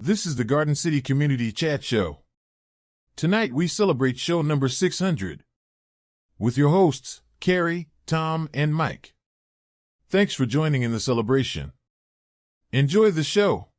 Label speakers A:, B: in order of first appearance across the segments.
A: This is the Garden City Community Chat Show. Tonight we celebrate show number 600 with your hosts, Carrie, Tom, and Mike. Thanks for joining in the celebration. Enjoy the show.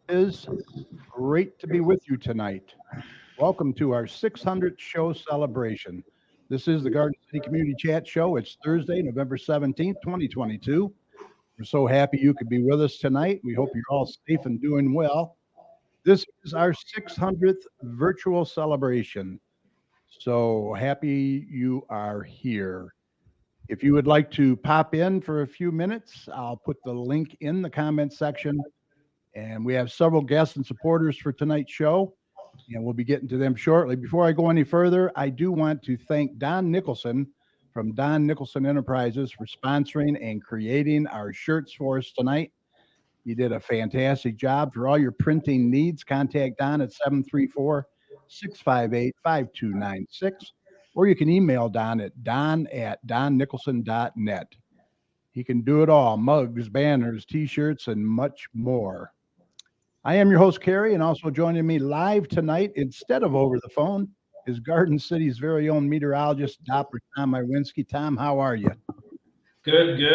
B: Is great to be with you tonight. Welcome to our 600th show celebration. This is the Garden City Community Chat Show. It's Thursday, November 17th, 2022. We're so happy you could be with us tonight. We hope you're all safe and doing well. This is our 600th virtual celebration. So happy you are here. If you would like to pop in for a few minutes, I'll put the link in the comment section. And we have several guests and supporters for tonight's show, and we'll be getting to them shortly. Before I go any further, I do want to thank Don Nicholson from Don Nicholson Enterprises for sponsoring and creating our shirts for us tonight. You did a fantastic job. For all your printing needs, contact Don at 734-658-5296, or you can email Don at don@donnicholson.net. He can do it all: mugs, banners, T-shirts, and much more. I am your host, Carrie, and also joining me live tonight instead of over the phone is Garden City's very own meteorologist, Dr. Tom Iwinski. Tom, how are you?
C: Good. You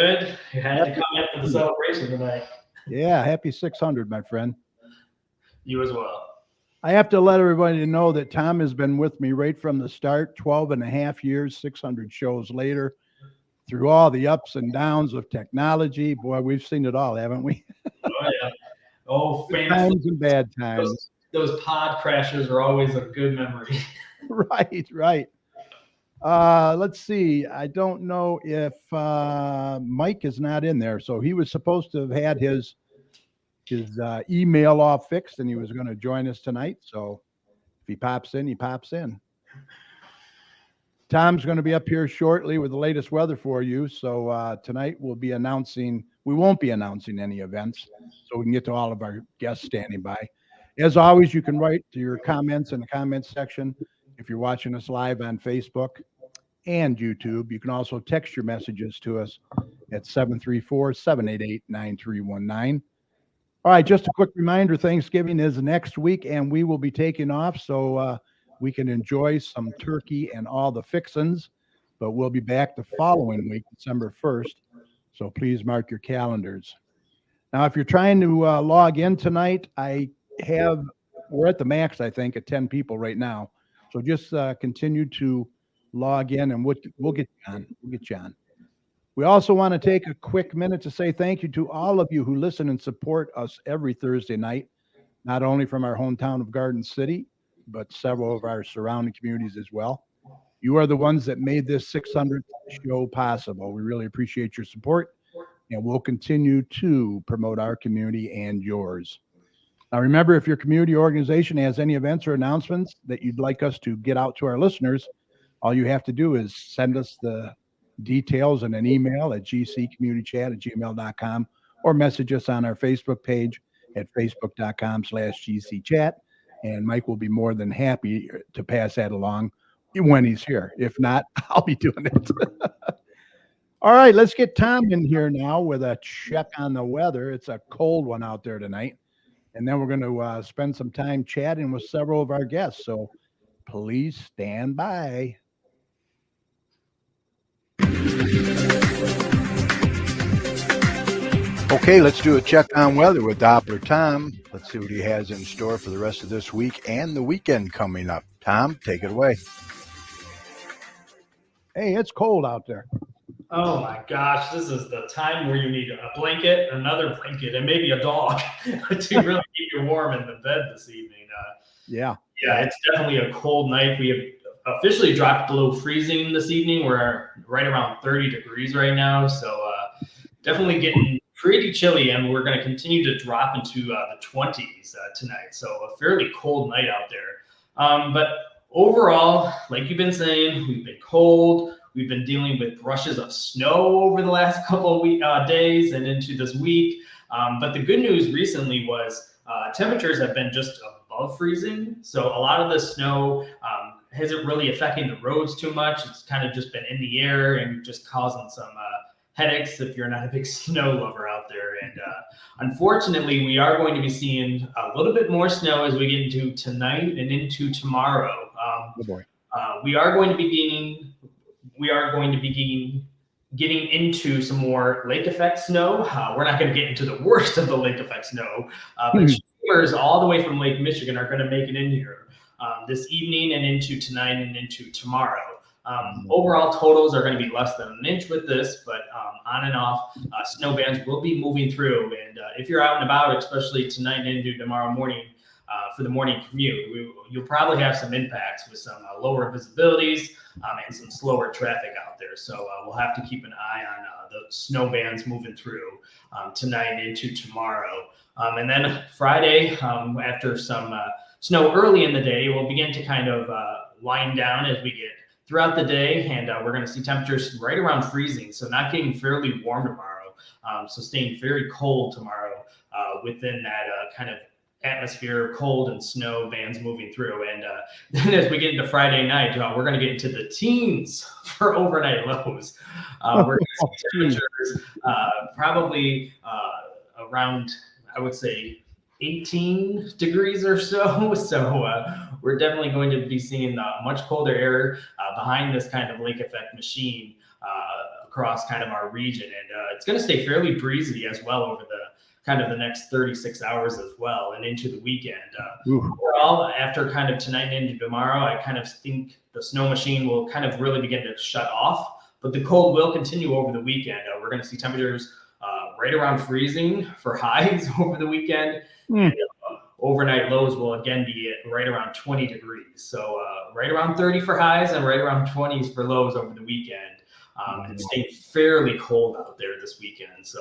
C: had to come in for the celebration tonight.
B: Yeah, happy 600, my friend.
C: You as well.
B: I have to let everybody know that Tom has been with me right from the start, 12 and a half years, 600 shows later, through all the ups and downs of technology. Boy, we've seen it all, haven't we?
C: Oh, yeah. Oh,
B: good times and bad times.
C: Those pod crashes are always a good memory.
B: Right. Let's see. I don't know if Mike is not in there. So he was supposed to have had his email all fixed, and he was going to join us tonight. So if he pops in, he pops in. Tom's going to be up here shortly with the latest weather for you. So tonight we won't be announcing any events, so we can get to all of our guests standing by. As always, you can write to your comments in the comments section if you're watching us live on Facebook and YouTube. You can also text your messages to us at 734-788-9319. All right, just a quick reminder, Thanksgiving is next week, and we will be taking off, so we can enjoy some turkey and all the fixins, but we'll be back the following week, December 1st. So please mark your calendars. Now, if you're trying to log in tonight, we're at the max, I think, at 10 people right now. So just continue to log in, and we'll get you on. We also want to take a quick minute to say thank you to all of you who listen and support us every Thursday night, not only from our hometown of Garden City, but several of our surrounding communities as well. You are the ones that made this 600th show possible. We really appreciate your support, and we'll continue to promote our community and yours. Now, remember, if your community organization has any events or announcements that you'd like us to get out to our listeners, all you have to do is send us the details in an email at gccommunitychat@gmail.com or message us on our Facebook page at facebook.com/gcchat. And Mike will be more than happy to pass that along when he's here. If not, I'll be doing it. All right, let's get Tom in here now with a check on the weather. It's a cold one out there tonight. And then we're going to spend some time chatting with several of our guests. So please stand by. Okay, let's do a check on weather with Doppler Tom. Let's see what he has in store for the rest of this week and the weekend coming up. Tom, take it away. Hey, it's cold out there.
C: Oh my gosh, this is the time where you need a blanket, another blanket, and maybe a dog to really keep you warm in the bed this evening.
B: Yeah,
C: it's definitely a cold night. We have officially dropped below freezing this evening. We're right around 30 degrees right now, so definitely getting pretty chilly, and we're going to continue to drop into the 20s tonight. So a fairly cold night out there. But overall, like you've been saying, we've been cold. We've been dealing with brushes of snow over the last couple of days and into this week. But the good news recently was temperatures have been just above freezing. So a lot of the snow isn't really affecting the roads too much. It's kind of just been in the air and just causing some headaches if you're not a big snow lover out there. And unfortunately, we are going to be seeing a little bit more snow as we get into tonight and into tomorrow. We are going to be getting into some more lake effect snow. We're not going to get into the worst of the lake effect snow, but streamers all the way from Lake Michigan are going to make it in here this evening and into tonight and into tomorrow. Overall totals are going to be less than an inch with this, but on and off, snow bands will be moving through. And if you're out and about, especially tonight and into tomorrow morning for the morning commute, you'll probably have some impacts with some lower visibilities and some slower traffic out there. So we'll have to keep an eye on the snow bands moving through tonight and into tomorrow. And then Friday, after some snow early in the day, we'll begin to kind of wind down as we get throughout the day, and we're going to see temperatures right around freezing, so not getting fairly warm tomorrow, so staying very cold tomorrow within that kind of atmosphere, cold and snow bands moving through. And then as we get into Friday night, we're going to get into the teens for overnight lows. We're going to see temperatures probably around, I would say, 18 degrees or so. So we're definitely going to be seeing much colder air behind this kind of lake effect machine across kind of our region. And it's going to stay fairly breezy as well over the kind of the next 36 hours as well and into the weekend. Overall, after kind of tonight and into tomorrow, I kind of think the snow machine will kind of really begin to shut off, but the cold will continue over the weekend. We're going to see temperatures right around freezing for highs over the weekend. And, overnight lows will again be at right around 20 degrees. So right around 30 for highs and right around 20s for lows over the weekend. And staying fairly cold out there this weekend. So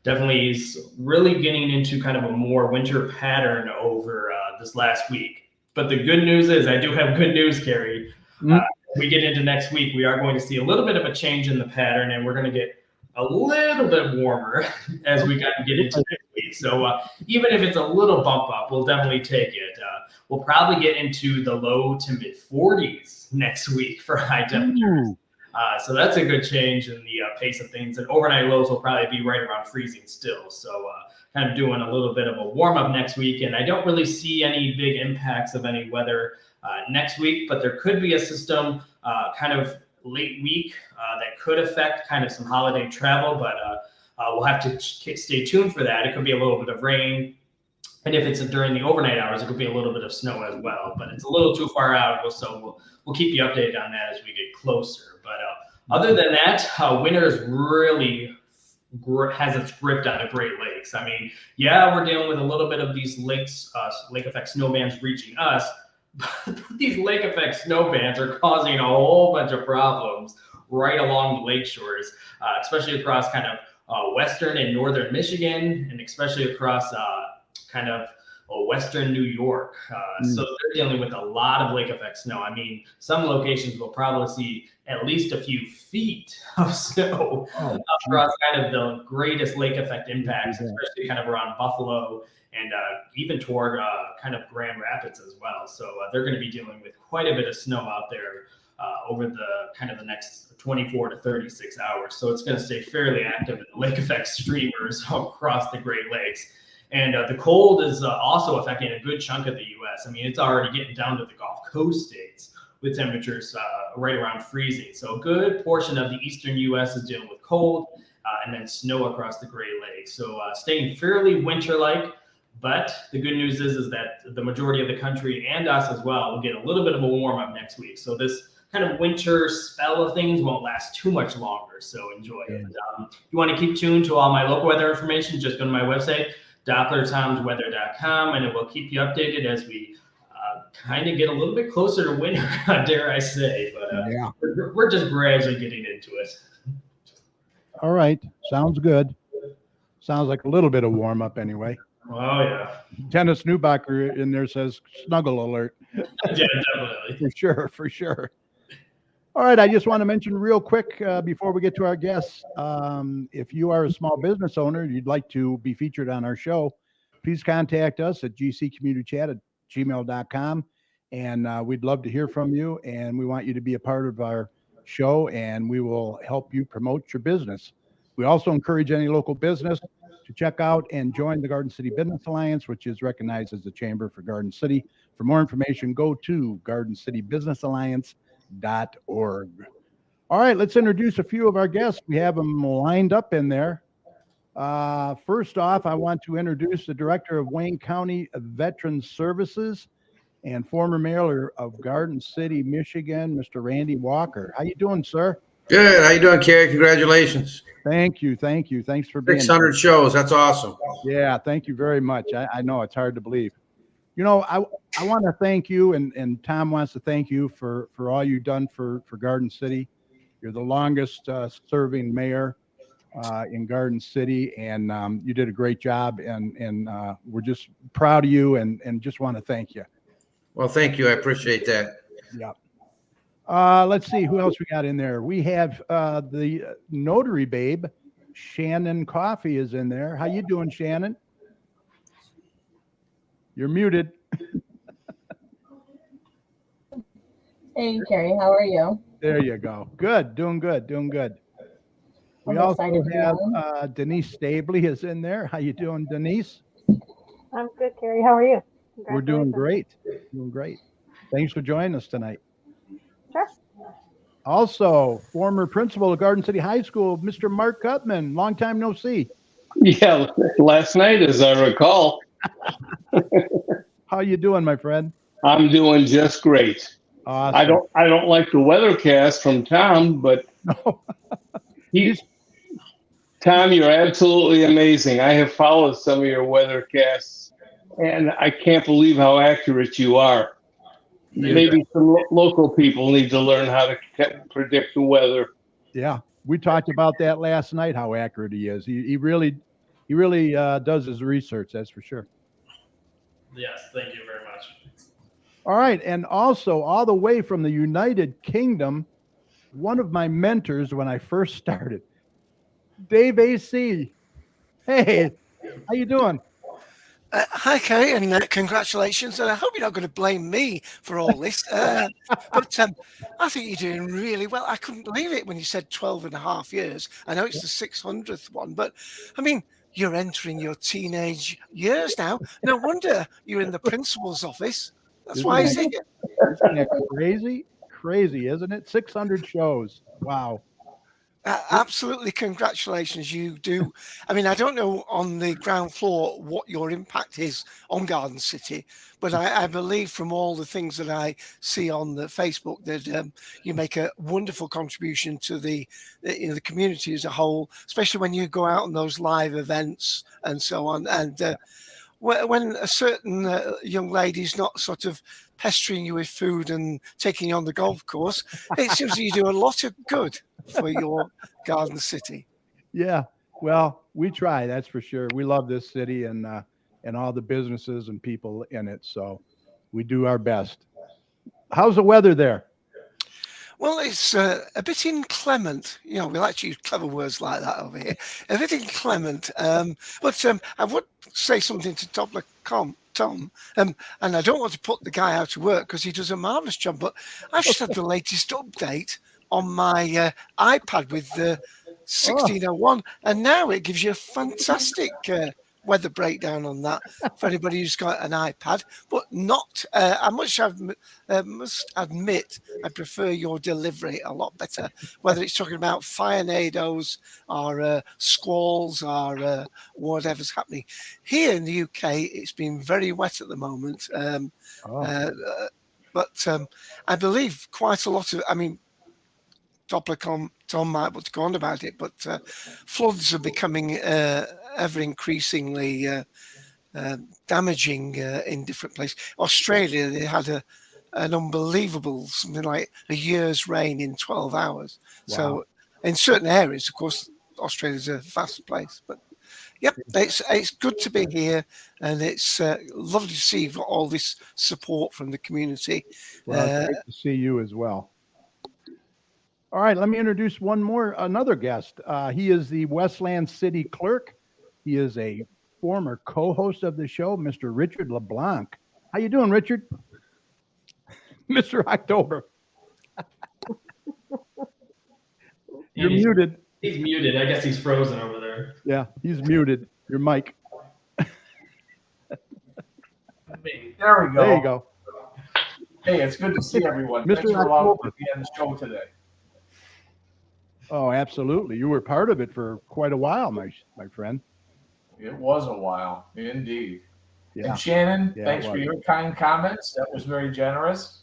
C: definitely is really getting into kind of a more winter pattern over this last week. But the good news is, I do have good news, Carrie. As we get into next week, we are going to see a little bit of a change in the pattern, and we're going to get a little bit warmer as we get into next week. So even if it's a little bump up, we'll definitely take it. We'll probably get into the low to mid 40s next week for high temperatures. So that's a good change in the pace of things. And overnight lows will probably be right around freezing still. So kind of doing a little bit of a warm up next week. And I don't really see any big impacts of any weather next week, but there could be a system kind of late week that could affect kind of some holiday travel, but we'll have to stay tuned for that. It could be a little bit of rain. And if it's during the overnight hours, it could be a little bit of snow as well, but it's a little too far out. So we'll keep you updated on that as we get closer. But other than that, winter is really has its grip on the Great Lakes. I mean, yeah, we're dealing with a little bit of these lakes, lake effect snow bands reaching us, but these lake effect snow bands are causing a whole bunch of problems right along the lake shores, especially across kind of western and northern Michigan, and especially across kind of Western New York. So they're dealing with a lot of lake effect snow. I mean, some locations will probably see at least a few feet of snow across kind of the greatest lake effect impacts, especially kind of around Buffalo and even toward kind of Grand Rapids as well. So they're going to be dealing with quite a bit of snow out there over the kind of the next 24 to 36 hours. So it's going to stay fairly active in the lake effect streamers across the Great Lakes. And the cold is also affecting a good chunk of the U.S. I mean, it's already getting down to the Gulf Coast states with temperatures right around freezing. So a good portion of the eastern U.S. is dealing with cold and then snow across the Great Lakes. So staying fairly winter-like. But the good news is that the majority of the country and us as well will get a little bit of a warm-up next week. So this kind of winter spell of things won't last too much longer. So enjoy it. If you want to keep tuned to all my local weather information, just go to my website, DopplerTomsWeather.com, and it will keep you updated as we kind of get a little bit closer to winter, dare I say. But we're just gradually getting into it.
B: All right. Sounds good. Sounds like a little bit of warm up anyway.
C: Oh, yeah.
B: Dennis Newbacher in there says snuggle alert.
C: Yeah, definitely.
B: For sure. All right. I just want to mention real quick before we get to our guests, if you are a small business owner, you'd like to be featured on our show, please contact us at gccommunitychat@gmail.com. And we'd love to hear from you. And we want you to be a part of our show, and we will help you promote your business. We also encourage any local business to check out and join the Garden City Business Alliance, which is recognized as the chamber for Garden City. For more information, go to GardenCityBusinessAlliance.org. All right, let's introduce a few of our guests. We have them lined up in there. First off, I want to introduce the Director of Wayne County Veterans Services and former mayor of Garden City, Michigan, Mr. Randy Walker. How you doing, sir?
D: Good. How you doing, Kerry? Congratulations.
B: Thank you. Thanks for being
D: 600 shows. That's awesome.
B: Yeah, thank you very much. I know it's hard to believe. You know, I want to thank you, and Tom wants to thank you for all you've done for Garden City. You're the longest serving mayor in Garden City, and you did a great job, and we're just proud of you and just want to thank you.
D: Well, thank you. I appreciate that.
B: Yeah. Let's see who else we got in there. We have the notary babe, Shannon Coffee is in there. How you doing, Shannon? You're muted.
E: Hey, Kerry, how are you?
B: There you go. Good. Doing good. We also have Denise Stabley is in there. How you doing, Denise?
F: I'm good, Kerry. How are you?
B: We're doing great. Thanks for joining us tonight.
F: Sure.
B: Also, former principal of Garden City High School, Mr. Mark Cutman. Long time no see.
G: Yeah, last night, as I recall.
B: How you doing, my friend?
G: I'm doing just great.
B: Awesome.
G: I don't like the weathercast from Tom, but Tom, you're absolutely amazing. I have followed some of your weathercasts, and I can't believe how accurate you are. Maybe some local people need to learn how to predict the weather.
B: Yeah, we talked about that last night, how accurate he is. He really does his research, that's for sure.
C: Yes, thank you very much.
B: All right, and also all the way from the United Kingdom, one of my mentors when I first started, Dave AC. Hey, how you doing?
H: Hi, Kerry, and congratulations. And I hope you're not going to blame me for all this. But I think you're doing really well. I couldn't believe it when you said 12 and a half years. I know it's the 600th one, but I mean, you're entering your teenage years now. No wonder you're in the principal's office. That's why I say it.
B: Isn't that crazy, isn't it? 600 shows. Wow.
H: Absolutely. Congratulations. You do. I mean, I don't know on the ground floor what your impact is on Garden City, but I believe from all the things that I see on the Facebook that you make a wonderful contribution to the community as a whole, especially when you go out on those live events and so on. And when a certain young lady's not sort of pestering you with food and taking you on the golf course, it seems that you do a lot of good for your Garden City.
B: Yeah, well, we try, that's for sure. We love this city, and and all the businesses and people in it. So we do our best. How's the weather there?
H: Well, it's a bit inclement. You know, we like to use clever words like that over here. A bit inclement. But I would say something to Tom. And I don't want to put the guy out of work because he does a marvelous job. But I've just had the latest update on my iPad with the 1601, and now it gives you a fantastic weather breakdown on that for anybody who's got an iPad. But not, I must admit, I prefer your delivery a lot better. Whether it's talking about firenados or squalls or whatever's happening here in the UK, it's been very wet at the moment. But I believe quite a lot of, I mean, Tom might want to go on about it, but floods are becoming ever increasingly damaging in different places. Australia, they had an unbelievable, something like a year's rain in 12 hours.
B: Wow.
H: So in certain areas, of course, Australia's a vast place. But yep, it's good to be here, and it's lovely to see you've got all this support from the community.
B: Well, great to see you as well. All right, let me introduce another guest. He is the Westland City Clerk. He is a former co-host of the show, Mr. Richard LeBlanc. How you doing, Richard? Mr. October. You're muted.
C: He's muted. I guess he's frozen over there.
B: Yeah, he's muted. Your mic.
I: There we go.
B: There you go.
I: Hey, it's good to see everyone.
B: Mr.
I: Thanks for allowing me
B: October.
I: to be on the show today.
B: Oh, absolutely. You were part of it for quite a while, my friend.
I: It was a while, indeed.
B: Yeah.
I: And Shannon,
B: Yeah,
I: thanks
B: it
I: for
B: was.
I: your kind comments. That was very generous.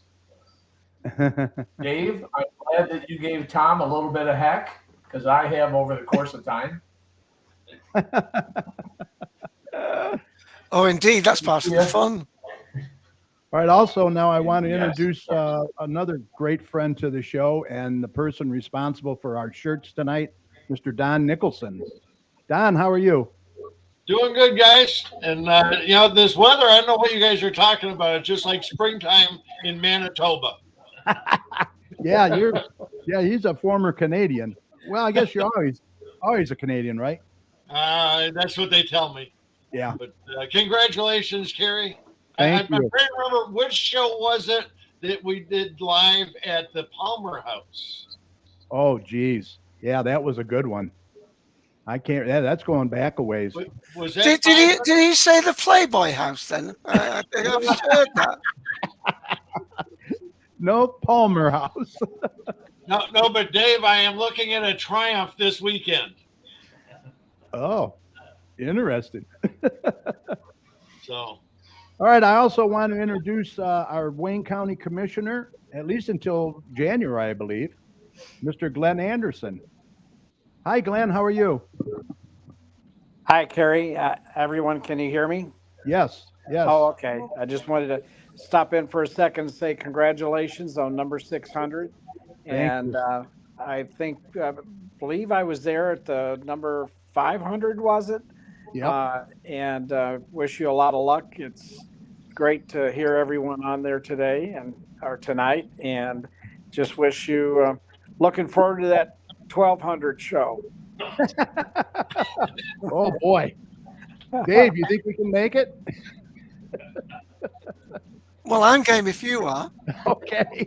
I: Dave, I'm glad that you gave Tom a little bit of heck, because I have over the course of time.
H: Oh, indeed, that's part of the fun.
B: All right. Also, now I want to
I: Yes.
B: introduce another great friend to the show and the person responsible for our shirts tonight, Mr. Don Nicholson. Don, how are you?
J: Doing good, guys. And, this weather, I don't know what you guys are talking about. It's just like springtime in Manitoba.
B: Yeah, he's a former Canadian. Well, I guess you're always a Canadian, right?
J: That's what they tell me.
B: Yeah.
J: But congratulations, Kerry.
B: Thank
J: I'm
B: you.
J: trying to remember which show was it that we did live at the Palmer House.
B: Oh, geez. Yeah, that was a good one. I can't. Yeah, that's going back a ways.
J: Was that
H: Did he say the Playboy House then? I think I've heard that.
B: No, Palmer House.
J: No, but Dave, I am looking at a Triumph this weekend.
B: Oh, interesting.
J: So.
B: All right. I also want to introduce our Wayne County Commissioner, at least until January, I believe, Mr. Glenn Anderson. Hi, Glenn. How are you?
K: Hi, Kerry. Everyone, can you hear me?
B: Yes. Yes.
K: Oh, okay. I just wanted to stop in for a second and say congratulations on number 600. And I believe I was there at the number 500, was it?
B: Yeah.
K: And wish you a lot of luck. It's great to hear everyone on there today or tonight, and just wish you looking forward to that 1200 show.
B: Oh boy, Dave, you think we can make it?
H: Well, I'm game if you are.
B: Okay.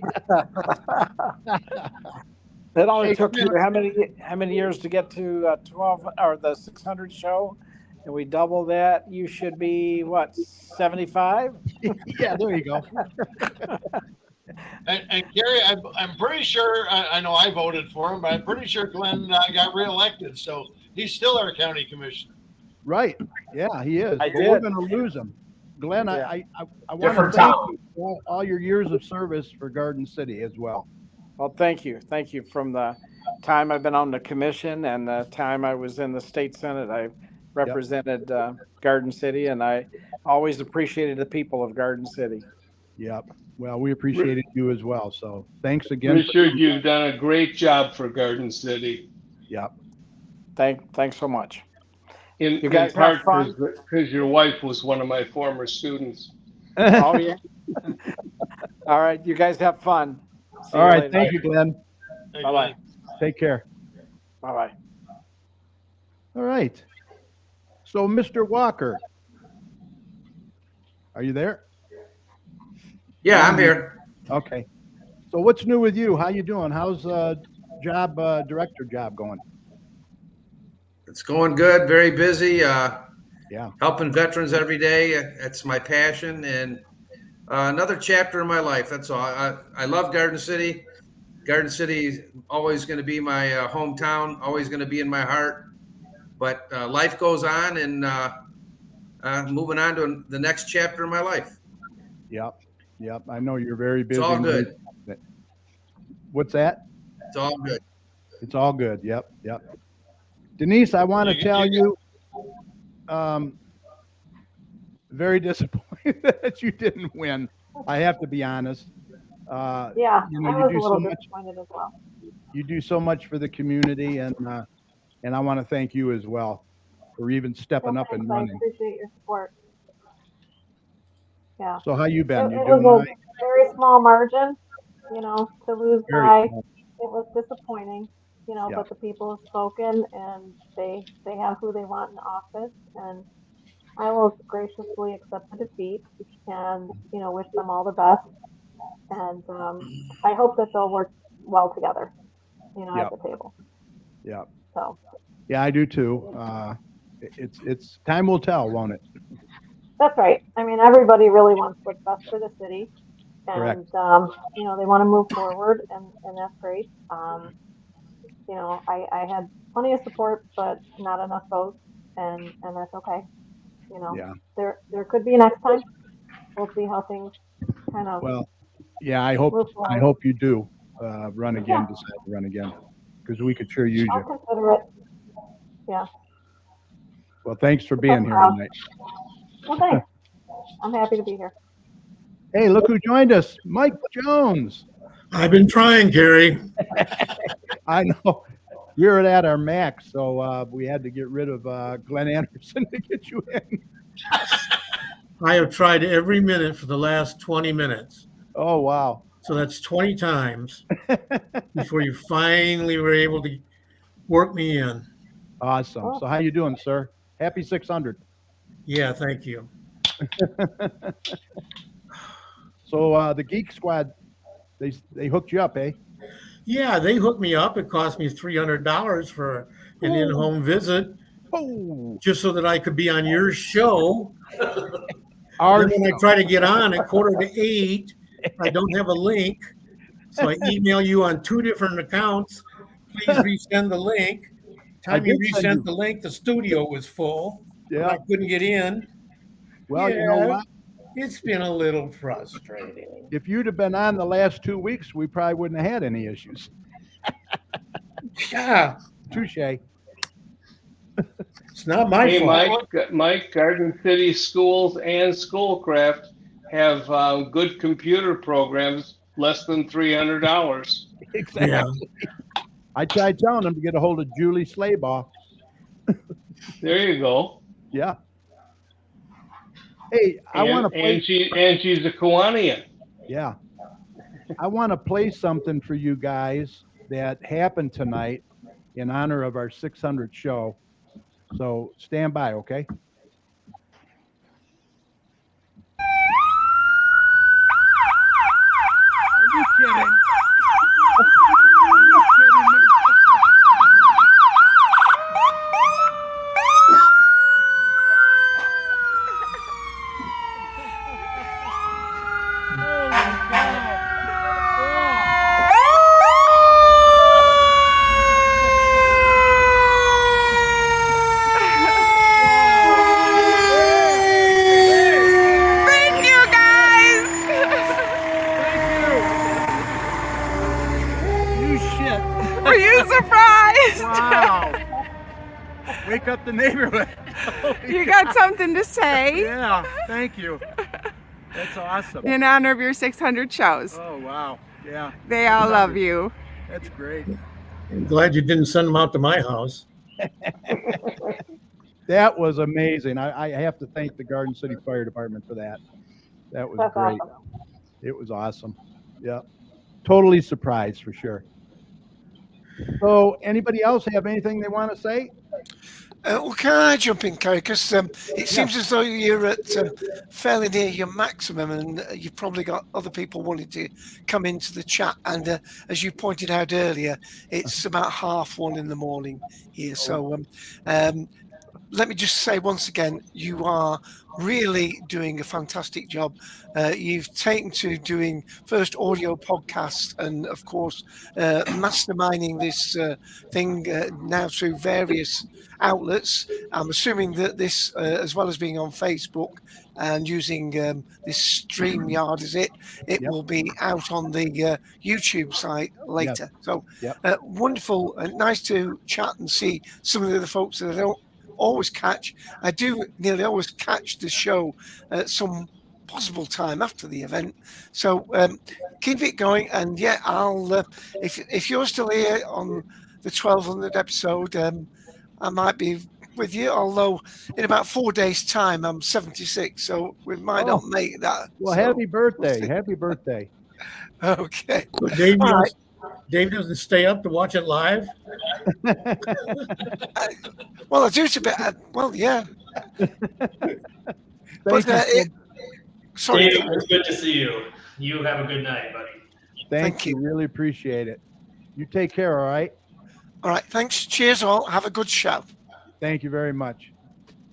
K: It only took you how many years to get to 12 or the 600 show? And we double that, you should be what, 75?
B: Yeah, there you go.
J: And Gary, I'm pretty sure, I know I voted for him, but I'm pretty sure Glenn got reelected. So he's still our county commissioner.
B: Right. Yeah, he is.
K: I
B: But we're
K: did.
B: going to lose him. Glenn,
K: Yeah.
B: I want
I: Different
B: to thank
I: town.
B: you for all your years of service for Garden City as well.
K: Well, thank you. Thank you. From the time I've been on the commission and the time I was in the state senate, I represented Garden City, and I always appreciated the people of Garden City.
B: Yep. Well, we appreciated you as well. So thanks again.
G: Richard, you've done a great job for Garden City.
B: Yep.
K: Thanks so much.
G: In
K: You guys
G: part
K: have fun?
G: because your wife was one of my former students.
K: Oh, yeah. All right. You guys have fun. See
B: All
K: you
B: right.
K: later.
B: Thank you, Glenn.
J: Hey,
K: Bye-bye.
J: Glenn.
B: Take care.
K: Bye-bye.
B: All right. So, Mr. Walker, are you there?
D: Yeah, I'm here.
B: Okay. So what's new with you? How you doing? How's director job going?
D: It's going good. Very busy.
B: Yeah.
D: Helping veterans every day. It's my passion and another chapter in my life. That's all. I love Garden City. Garden City is always going to be my hometown. Always going to be in my heart. But life goes on, and moving on to the next chapter of my life.
B: Yep. Yep. I know you're very busy.
D: It's all good.
B: What's that?
D: It's all good.
B: It's all good. Yep. Yep. Denise, I want to tell you, very disappointed that you didn't win. I have to be honest.
F: Yeah,
B: you know,
F: I
B: you
F: was
B: do
F: a little
B: so much.
F: disappointed as well.
B: You do so much for the community, and I want to thank you as well for even stepping
F: Well,
B: up and
F: thanks, I
B: running.
F: appreciate your support. Yeah.
B: So how you been?
F: It
B: You doing all
F: was
B: right?
F: a very small margin, to lose
B: Very
F: by.
B: small.
F: It was disappointing,
B: Yeah.
F: but the people have spoken and they have who they want in office, and I will graciously accept the defeat and, wish them all the best. And I hope that they'll work well together,
B: Yep.
F: at the table.
B: Yeah.
F: So,
B: Yeah, I do too. It's time will tell, won't it?
F: that's right. I mean, everybody really wants what's best for the city.
B: Correct.
F: And, they want to move forward, and that's great. I had plenty of support, but not enough votes, and that's okay.
B: Yeah.
F: There could be next time. We'll see how things kind of
B: Well, yeah, I hope
F: move forward.
B: you do run again, decide to run again, because we could sure use
F: I'll
B: you.
F: consider it. Yeah.
B: Well, thanks for being here tonight.
F: Well, thanks. I'm happy to be here.
B: Hey, look who joined us, Mike Jones.
L: I've been trying, Gary.
B: I know. We were at our max, so we had to get rid of Glenn Anderson to get you in.
L: I have tried every minute for the last 20 minutes.
B: Oh, wow.
L: So that's 20 times before you finally were able to work me in.
B: Awesome. So how you doing, sir? Happy 600.
L: Yeah, thank you.
B: So the Geek Squad, they hooked you up, eh?
L: Yeah, they hooked me up. It cost me $300 for an in-home visit, just so that I could be on your show. And when I try to get on at 7:45, I don't have a link. So I email you on 2 different accounts. Please resend the link. Time you resent the link, the studio was full.
B: Yeah.
L: I couldn't get in.
B: Well, you know what?
L: It's been a little frustrating.
B: If you'd have been on the last 2 weeks, we probably wouldn't have had any issues.
L: Yeah.
B: Touche.
L: It's not my
G: Hey,
L: fault.
G: Mike, Garden City Schools and Schoolcraft have good computer programs, less than $300.
B: Exactly.
L: Yeah.
B: I tried telling them to get a hold of Julie Slaybaugh.
G: There you go.
B: Yeah. Hey, I want to play.
G: And she's a Kiwanian.
B: Yeah. I want to play something for you guys that happened tonight in honor of our 600th show. So stand by, okay? Are you kidding?
M: Thank you, guys.
B: You shit.
M: Were you surprised?
B: Wow. Wake up the neighborhood.
M: You got something to say
B: Yeah, thank you. That's awesome.
M: in honor of your 600 shows.
B: Oh, wow. Yeah,
M: They all love you.
B: that's great.
L: I'm glad you didn't send them out to my house.
B: That was amazing. I have to thank the Garden City Fire Department for that. That was
F: That's
B: great.
F: awesome.
B: It was awesome. Yeah. Totally surprised for sure. So anybody else have anything they want to say?
H: Well, can I jump in, Kerry? Because it seems as though you're at fairly near your maximum, and you've probably got other people wanting to come into the chat. And as you pointed out earlier, it's about 1:30 in the morning here. So let me just say once again, you are really doing a fantastic job. You've taken to doing first audio podcasts and, of course, masterminding this thing now through various outlets. I'm assuming that this, as well as being on Facebook and using this StreamYard, is it? It will be out on the YouTube site later. So wonderful, nice to chat and see some of the other folks that I don't always catch. I do nearly always catch the show at some possible time after the event. So keep it going, and I'll if you're still here on the 1200 episode, I might be with you, although in about 4 days time I'm 76, so we might not make that.
B: Well,
H: so
B: happy birthday.
H: we'll see.
B: Happy birthday.
H: Okay.
L: Dave,
H: All right.
L: Dave doesn't stay up to watch it live.
H: Well, I do to bit. Well, yeah. But sorry,
C: Dave, it was good to see you. You have a good night, buddy.
B: Thank you. Really appreciate it. You take care. All right.
H: All right. Thanks. Cheers, all. Have a good show.
B: Thank you very much.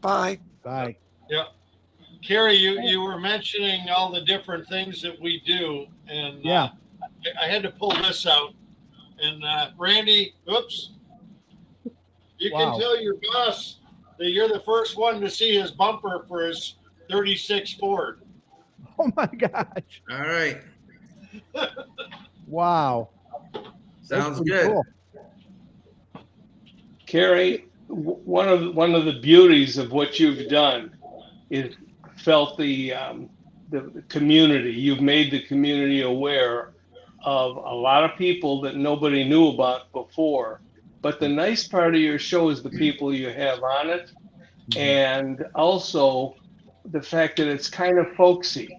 H: Bye.
B: Bye.
J: Yeah. Carrie, you were mentioning all the different things that we do, and I had to pull this out. And Randy, oops, you can tell your boss that you're the first one to see his bumper for his 36 Ford.
B: Oh my gosh.
D: All right.
B: Wow.
D: Sounds good.
B: Cool.
G: Carrie, one of the beauties of what you've done is felt the community. You've made the community aware of a lot of people that nobody knew about before. But the nice part of your show is the people you have on it, and also the fact that it's kind of folksy.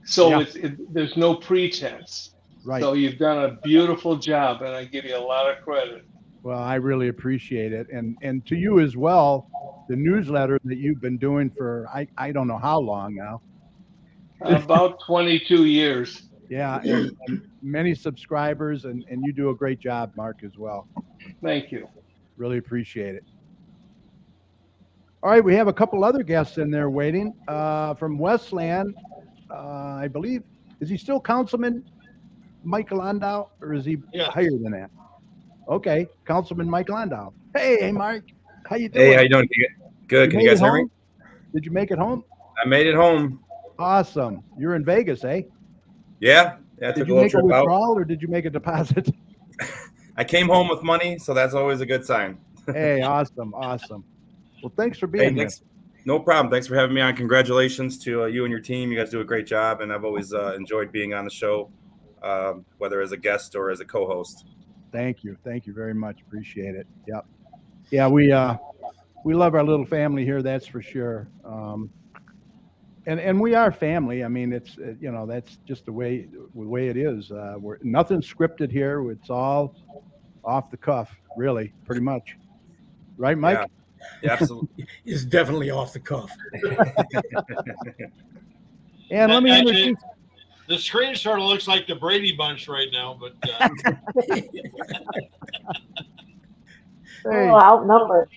G: So there's no pretense.
B: Right.
G: So you've done a beautiful job, and I give you a lot of credit.
B: Well, I really appreciate it. And to you as well, the newsletter that you've been doing for, I don't know how long now.
G: About 22 years.
B: Yeah, and many subscribers, and you do a great job, Mark, as well.
G: Thank you.
B: Really appreciate it. All right, we have a couple other guests in there waiting. From Westland, I believe, is he still Councilman Mike Landau, or is he higher than that? Okay, Councilman Mike Landau. Hey, Mark, how you doing?
N: Hey, how you doing? Good. Can you guys hear me?
B: Did you make it home?
N: I made it home.
B: Awesome. You're in Vegas, eh?
N: Yeah. I
B: Did
N: took
B: you
N: a little
B: make a
N: trip out.
B: withdrawal or did you make a deposit?
N: I came home with money, so that's always a good sign.
B: Hey, awesome. Well, thanks for being here.
N: No problem. Thanks for having me on. Congratulations to you and your team. You guys do a great job, and I've always enjoyed being on the show, whether as a guest or as a co-host.
B: Thank you very much. Appreciate it. Yep. Yeah, we love our little family here. That's for sure. And we are family. I mean, it's that's just the way it is. We're nothing scripted here. It's all off the cuff, really, pretty much. Right, Mike?
N: Yeah, absolutely.
L: It's definitely off the cuff.
B: And let me introduce.
J: The screen sort of looks like the Brady Bunch right now, but
F: Hey. Outnumbered.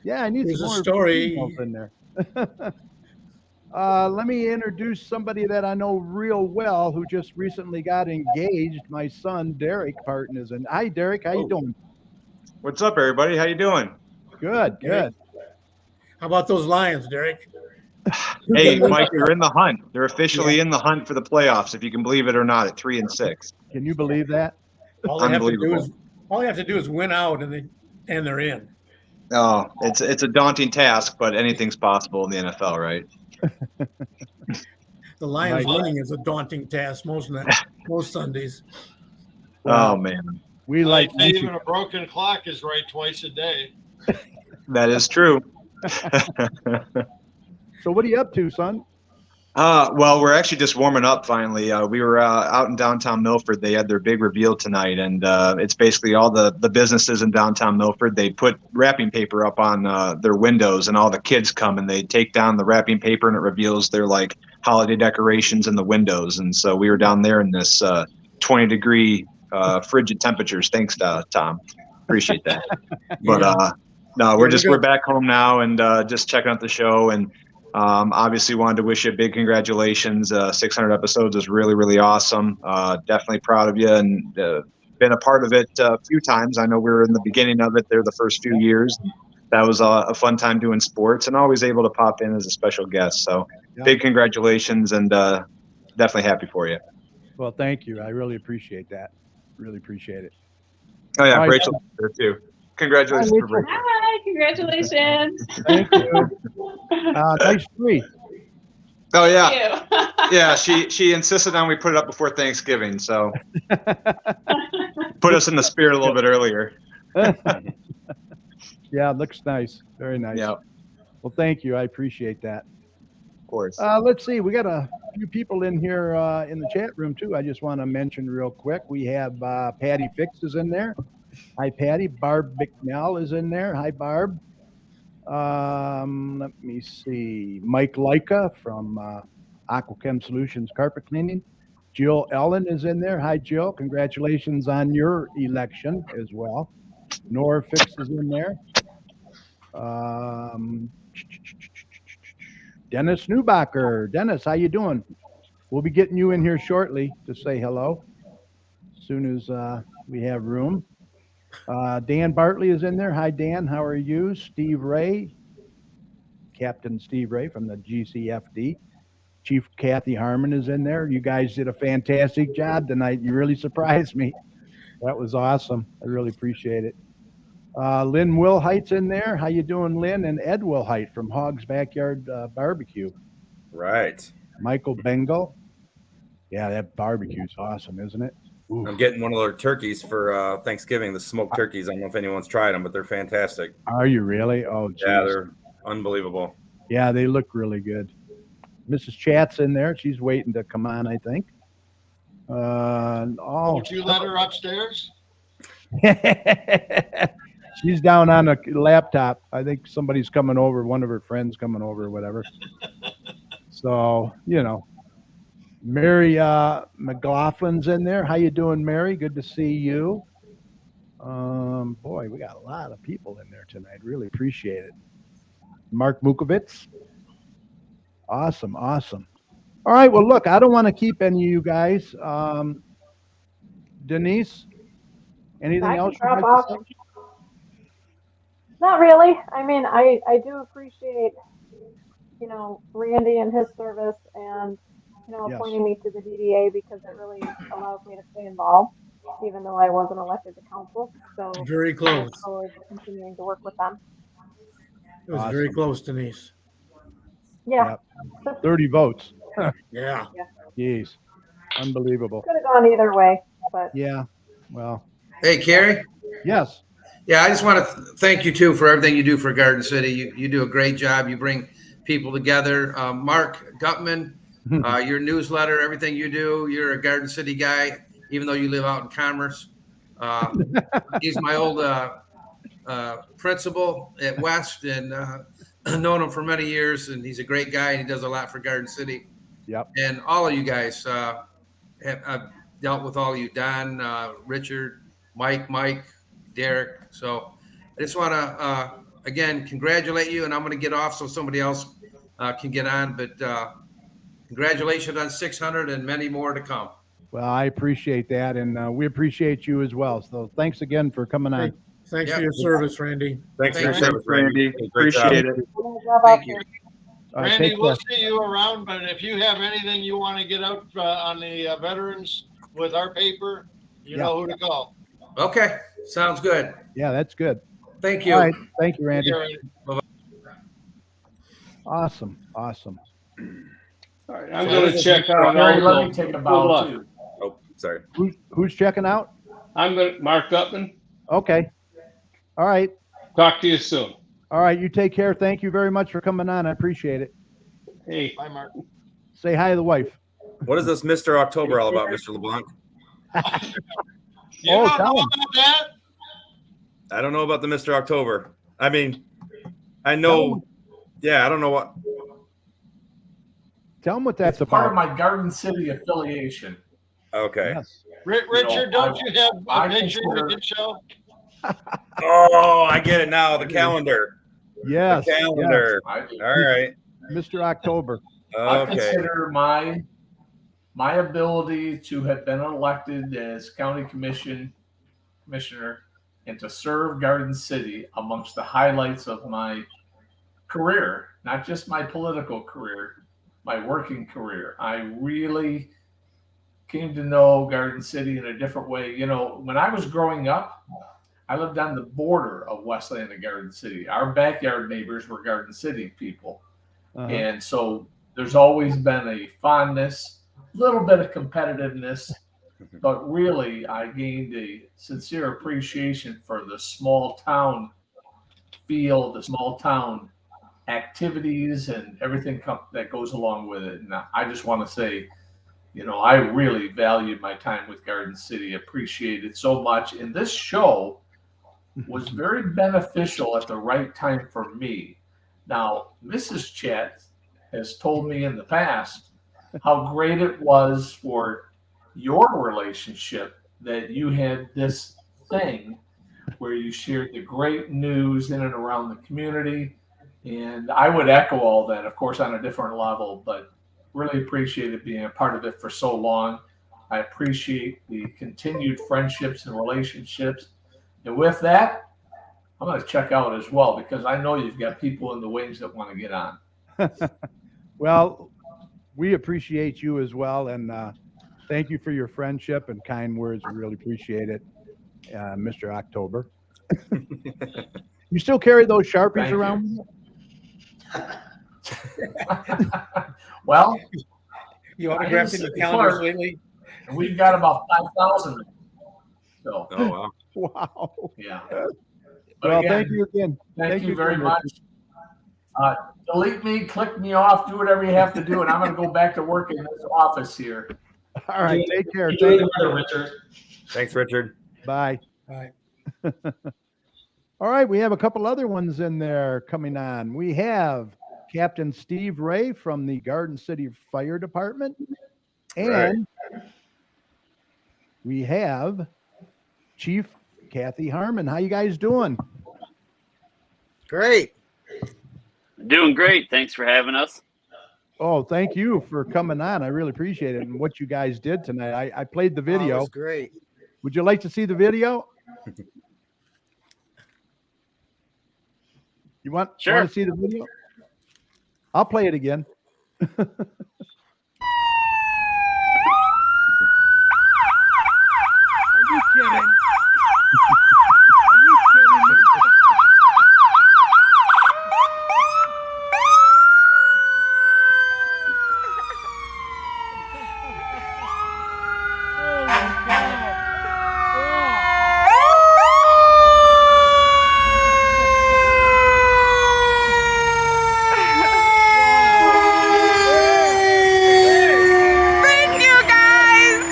B: Yeah, I need
L: There's
B: some
L: a
B: more
L: story.
B: females in there. Let me introduce somebody that I know real well who just recently got engaged. My son, Derek Parton, is in. Hi, Derek. How you doing?
O: What's up, everybody? How you doing?
B: Good.
L: How about those Lions, Derek?
O: Hey, Mike, they're in the hunt. They're officially in the hunt for the playoffs, if you can believe it or not, at 3-6.
B: Can you believe that?
L: All they have to do is win out, and they're in.
O: Oh, it's a daunting task, but anything's possible in the NFL, right?
L: The Lions winning is a daunting task most Sundays.
O: Oh man,
B: we like
J: even a broken clock is right twice a day.
O: That is true.
B: So what are you up to, son?
O: Well, we're actually just warming up finally. We were out in downtown Milford. They had their big reveal tonight, and it's basically all the businesses in downtown Milford. They put wrapping paper up on their windows, and all the kids come and they take down the wrapping paper, and it reveals their like holiday decorations in the windows. And so we were down there in this 20-degree frigid temperatures. Thanks, Tom. Appreciate that. But no, we're back home now and just checking out the show, and obviously wanted to wish you a big congratulations. 600 episodes is really, really awesome. Definitely proud of you, and been a part of it a few times. I know we were in the beginning of it there the first few years. That was a fun time doing sports, and always able to pop in as a special guest. So big congratulations, and definitely happy for you.
B: Well, thank you. I really appreciate that. Really appreciate it.
O: Oh yeah,
B: All right,
O: Rachel there too. Congratulations
B: Hi,
O: for Rachel.
P: Hi, congratulations.
B: Thank you. Nice tree.
O: Oh yeah, yeah. She insisted on we put it up before Thanksgiving, so put us in the spirit a little bit earlier.
B: Yeah, it looks nice. Very nice.
O: Yeah.
B: Well, thank you. I appreciate that.
O: Of course.
B: Let's see. We got a few people in here in the chat room too. I just want to mention real quick. We have Patty Fix is in there. Hi, Patty. Barb McNell is in there. Hi, Barb. Let me see. Mike Leica from AquaChem Solutions Carpet Cleaning. Jill Ellen is in there. Hi, Jill. Congratulations on your election as well. Nora Fix is in there. Dennis Newbacher. Dennis, how you doing? We'll be getting you in here shortly to say hello as soon as we have room. Dan Bartley is in there. Hi, Dan. How are you? Steve Ray, Captain Steve Ray from the GCFD. Chief Kathy Harmon is in there. You guys did a fantastic job tonight. You really surprised me. That was awesome. I really appreciate it. Lynn Wilhite's in there. How you doing, Lynn? And Ed Wilhite from Hog's Backyard Barbecue.
N: Right.
B: Michael Bengal. Yeah, that barbecue's awesome, isn't it? Ooh.
N: I'm getting one of their turkeys for Thanksgiving, the smoked turkeys. I don't know if anyone's tried them, but they're fantastic.
B: Are you really? Oh, geez.
N: Yeah, they're unbelievable.
B: Yeah, they look really good. Mrs. Chat's in there. She's waiting to come on, I think.
J: Won't you let her upstairs?
B: She's down on a laptop. I think somebody's coming over, one of her friends coming over or whatever. So, you know. Mary McLaughlin's in there. How you doing, Mary? Good to see you. Boy, we got a lot of people in there tonight. Really appreciate it. Mark Mukovitz. Awesome, awesome. All right, well, look, I don't want to keep any of you guys. Denise, anything else you'd like to say?
F: Not really. I mean, I do appreciate, you know, Randy and his service and, you know, appointing me to the DDA because it really allows me to stay involved, even though I wasn't elected to council. So
L: very close.
F: I look forward to continuing to work with them.
L: It was very close, Denise.
F: Yeah.
B: Yep. 30 votes.
L: Yeah.
B: Jeez. Unbelievable.
F: Could have gone either way, but
B: yeah. Well.
D: Hey, Carrie.
B: Yes.
D: Yeah, I just want to thank you too for everything you do for Garden City. You do a great job. You bring people together. Mark Gutman, your newsletter, everything you do. You're a Garden City guy, even though you live out in Commerce. He's my old principal at West, and known him for many years. And he's a great guy, and he does a lot for Garden City.
B: Yep.
D: And all of you guys I've dealt with all of you, Don, Richard, Mike, Derek. So I just want to, again, congratulate you, and I'm going to get off so somebody else can get on. But congratulations on 600 and many more to come.
B: Well, I appreciate that, and we appreciate you as well. So thanks again for coming on.
L: Thanks for your service, Randy.
N: Thanks for your service, Randy.
O: Appreciate it.
D: Thank you.
J: Randy, we'll see you around, but if you have anything you want to get out on the veterans with our paper, you know who to call.
D: Okay. Sounds good.
B: Yeah, that's good.
D: Thank you.
B: All right. Thank you, Randy.
D: Bye-bye.
B: Awesome. Awesome.
G: All right, I'm going to check out.
I: Gary, let me take a bow too.
N: Oh, sorry.
B: Who's checking out?
G: I'm going to Mark Gutman.
B: Okay. All right.
G: Talk to you soon.
B: All right, you take care. Thank you very much for coming on. I appreciate it.
G: Hey.
J: Bye, Mark.
B: Say hi to the wife.
N: What is this Mr. October all about, Mr. LeBlanc?
J: You don't know about that?
N: I don't know about the Mr. October. I mean, I know. Yeah, I don't know what.
B: Tell them what that's
I: It's part of
B: about.
I: my Garden City affiliation.
N: Okay.
B: Yes.
J: Richard, don't you have
I: I
J: a picture we
I: consider-
J: can show?
N: Oh, I get it now. The calendar.
B: Yes.
N: The calendar.
I: I-
N: All right.
B: Mr. October.
I: I
N: Okay.
I: consider my ability to have been elected as county commissioner and to serve Garden City amongst the highlights of my career, not just my political career, my working career. I really came to know Garden City in a different way. You know, when I was growing up, I lived on the border of Westland and Garden City. Our backyard neighbors were Garden City people. And so there's always been a fondness, a little bit of competitiveness, but really I gained a sincere appreciation for the small town feel, the small town activities and everything that goes along with it. And I just want to say, you know, I really valued my time with Garden City, appreciated it so much. And this show was very beneficial at the right time for me. Now, Mrs. Chat has told me in the past how great it was for your relationship that you had this thing where you shared the great news in and around the community. And I would echo all that, of course, on a different level, but really appreciated being a part of it for so long. I appreciate the continued friendships and relationships. And with that, I'm going to check out as well because I know you've got people in the wings that want to get on.
B: Well, we appreciate you as well. And thank you for your friendship and kind words. We really appreciate it, Mr. October. You still carry those Sharpies
I: Thank you.
B: around?
I: Well,
L: You autographed any calendars lately?
I: We've got about 5,000. So,
N: Oh, wow.
B: Wow.
I: yeah.
B: Well,
I: again,
B: thank you again.
I: Thank you very
B: again,
I: much. Delete me, click me off, do whatever you have to do, and I'm going to go back to work in this office here.
B: All right, take care.
C: Enjoy
B: Thank
C: the
B: you.
C: weather, Richard.
N: Thanks, Richard.
B: Bye.
L: Bye.
B: All right, we have a couple other ones in there coming on. We have Captain Steve Ray from the Garden City Fire Department, and we have Chief Kathy Harmon. How you guys doing?
Q: Great.
R: Doing great. Thanks for having us.
B: Oh, thank you for coming on. I really appreciate it and what you guys did tonight. I played the
Q: Oh, it
B: video.
Q: was great.
B: Would you like to see the video? You want
R: Sure.
B: to see the video? I'll play it again. Are you kidding? Are you kidding me?
M: Thank you, guys.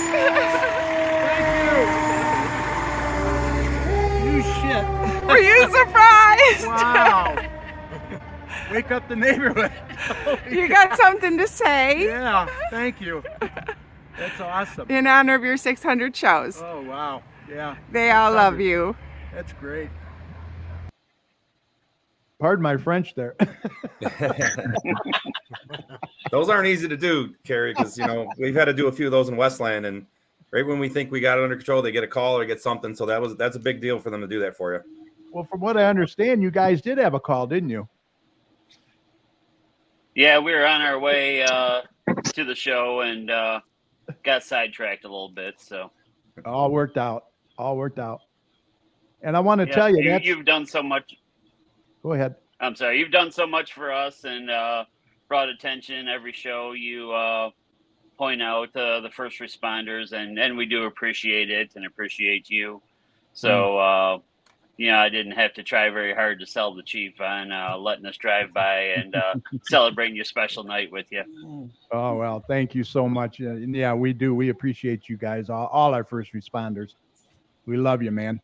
B: You shit.
M: Were you surprised?
B: Wow. Wake up the neighborhood.
M: You got something to say
B: Yeah, thank you. That's awesome.
M: in honor of your 600 shows.
B: Oh, wow. Yeah,
M: They all love you.
B: that's great. Pardon my French there.
N: Those aren't easy to do, Carrie, because you know we've had to do a few of those in Westland, and right when we think we got it under control, they get a call or get something. So that's a big deal for them to do that for you.
B: Well, from what I understand, you guys did have a call, didn't you?
R: Yeah, we were on our way to the show and got sidetracked a little bit. So
B: All worked out. All worked out. And I want to tell you, that's,
R: you've done so much.
B: go ahead.
R: I'm sorry, you've done so much for us and brought attention every show. You point out the first responders, and we do appreciate it and appreciate you. So I didn't have to try very hard to sell the chief on letting us drive by and celebrating your special night with you.
B: Oh, well, thank you so much. Yeah, we do. We appreciate you guys, all our first responders. We love you, man.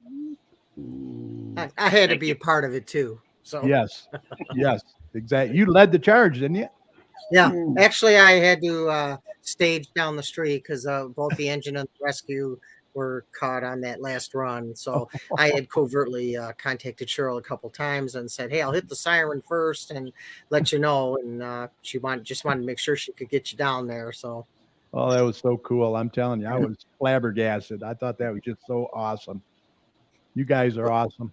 Q: I had to be a part of it too. So
B: Yes, yes, exactly. You led the charge, didn't you?
Q: yeah, actually, I had to stage down the street because both the engine and the rescue were caught on that last run. So I had covertly contacted Cheryl a couple times and said, "Hey, I'll hit the siren first and let you know." And she just wanted to make sure she could get you down there. So
B: Oh, that was so cool. I'm telling you, I was flabbergasted. I thought that was just so awesome. You guys are awesome.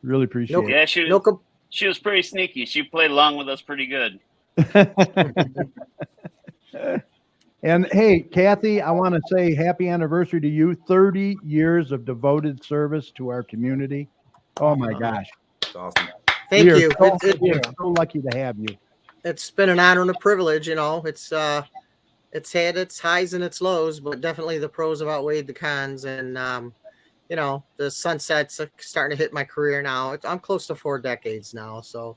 B: Really appreciate it.
R: Yeah, she was pretty sneaky. She played along with us pretty good.
B: And hey, Kathy, I want to say happy anniversary to you. 30 years of devoted service to our community. Oh my gosh.
N: That's awesome.
Q: thank
B: We are
Q: you.
B: we are so lucky to have you.
Q: It's been an honor and a privilege. It's had its highs and its lows, but definitely the pros have outweighed the cons. And the sunset's starting to hit my career now. I'm close to 4 decades now, so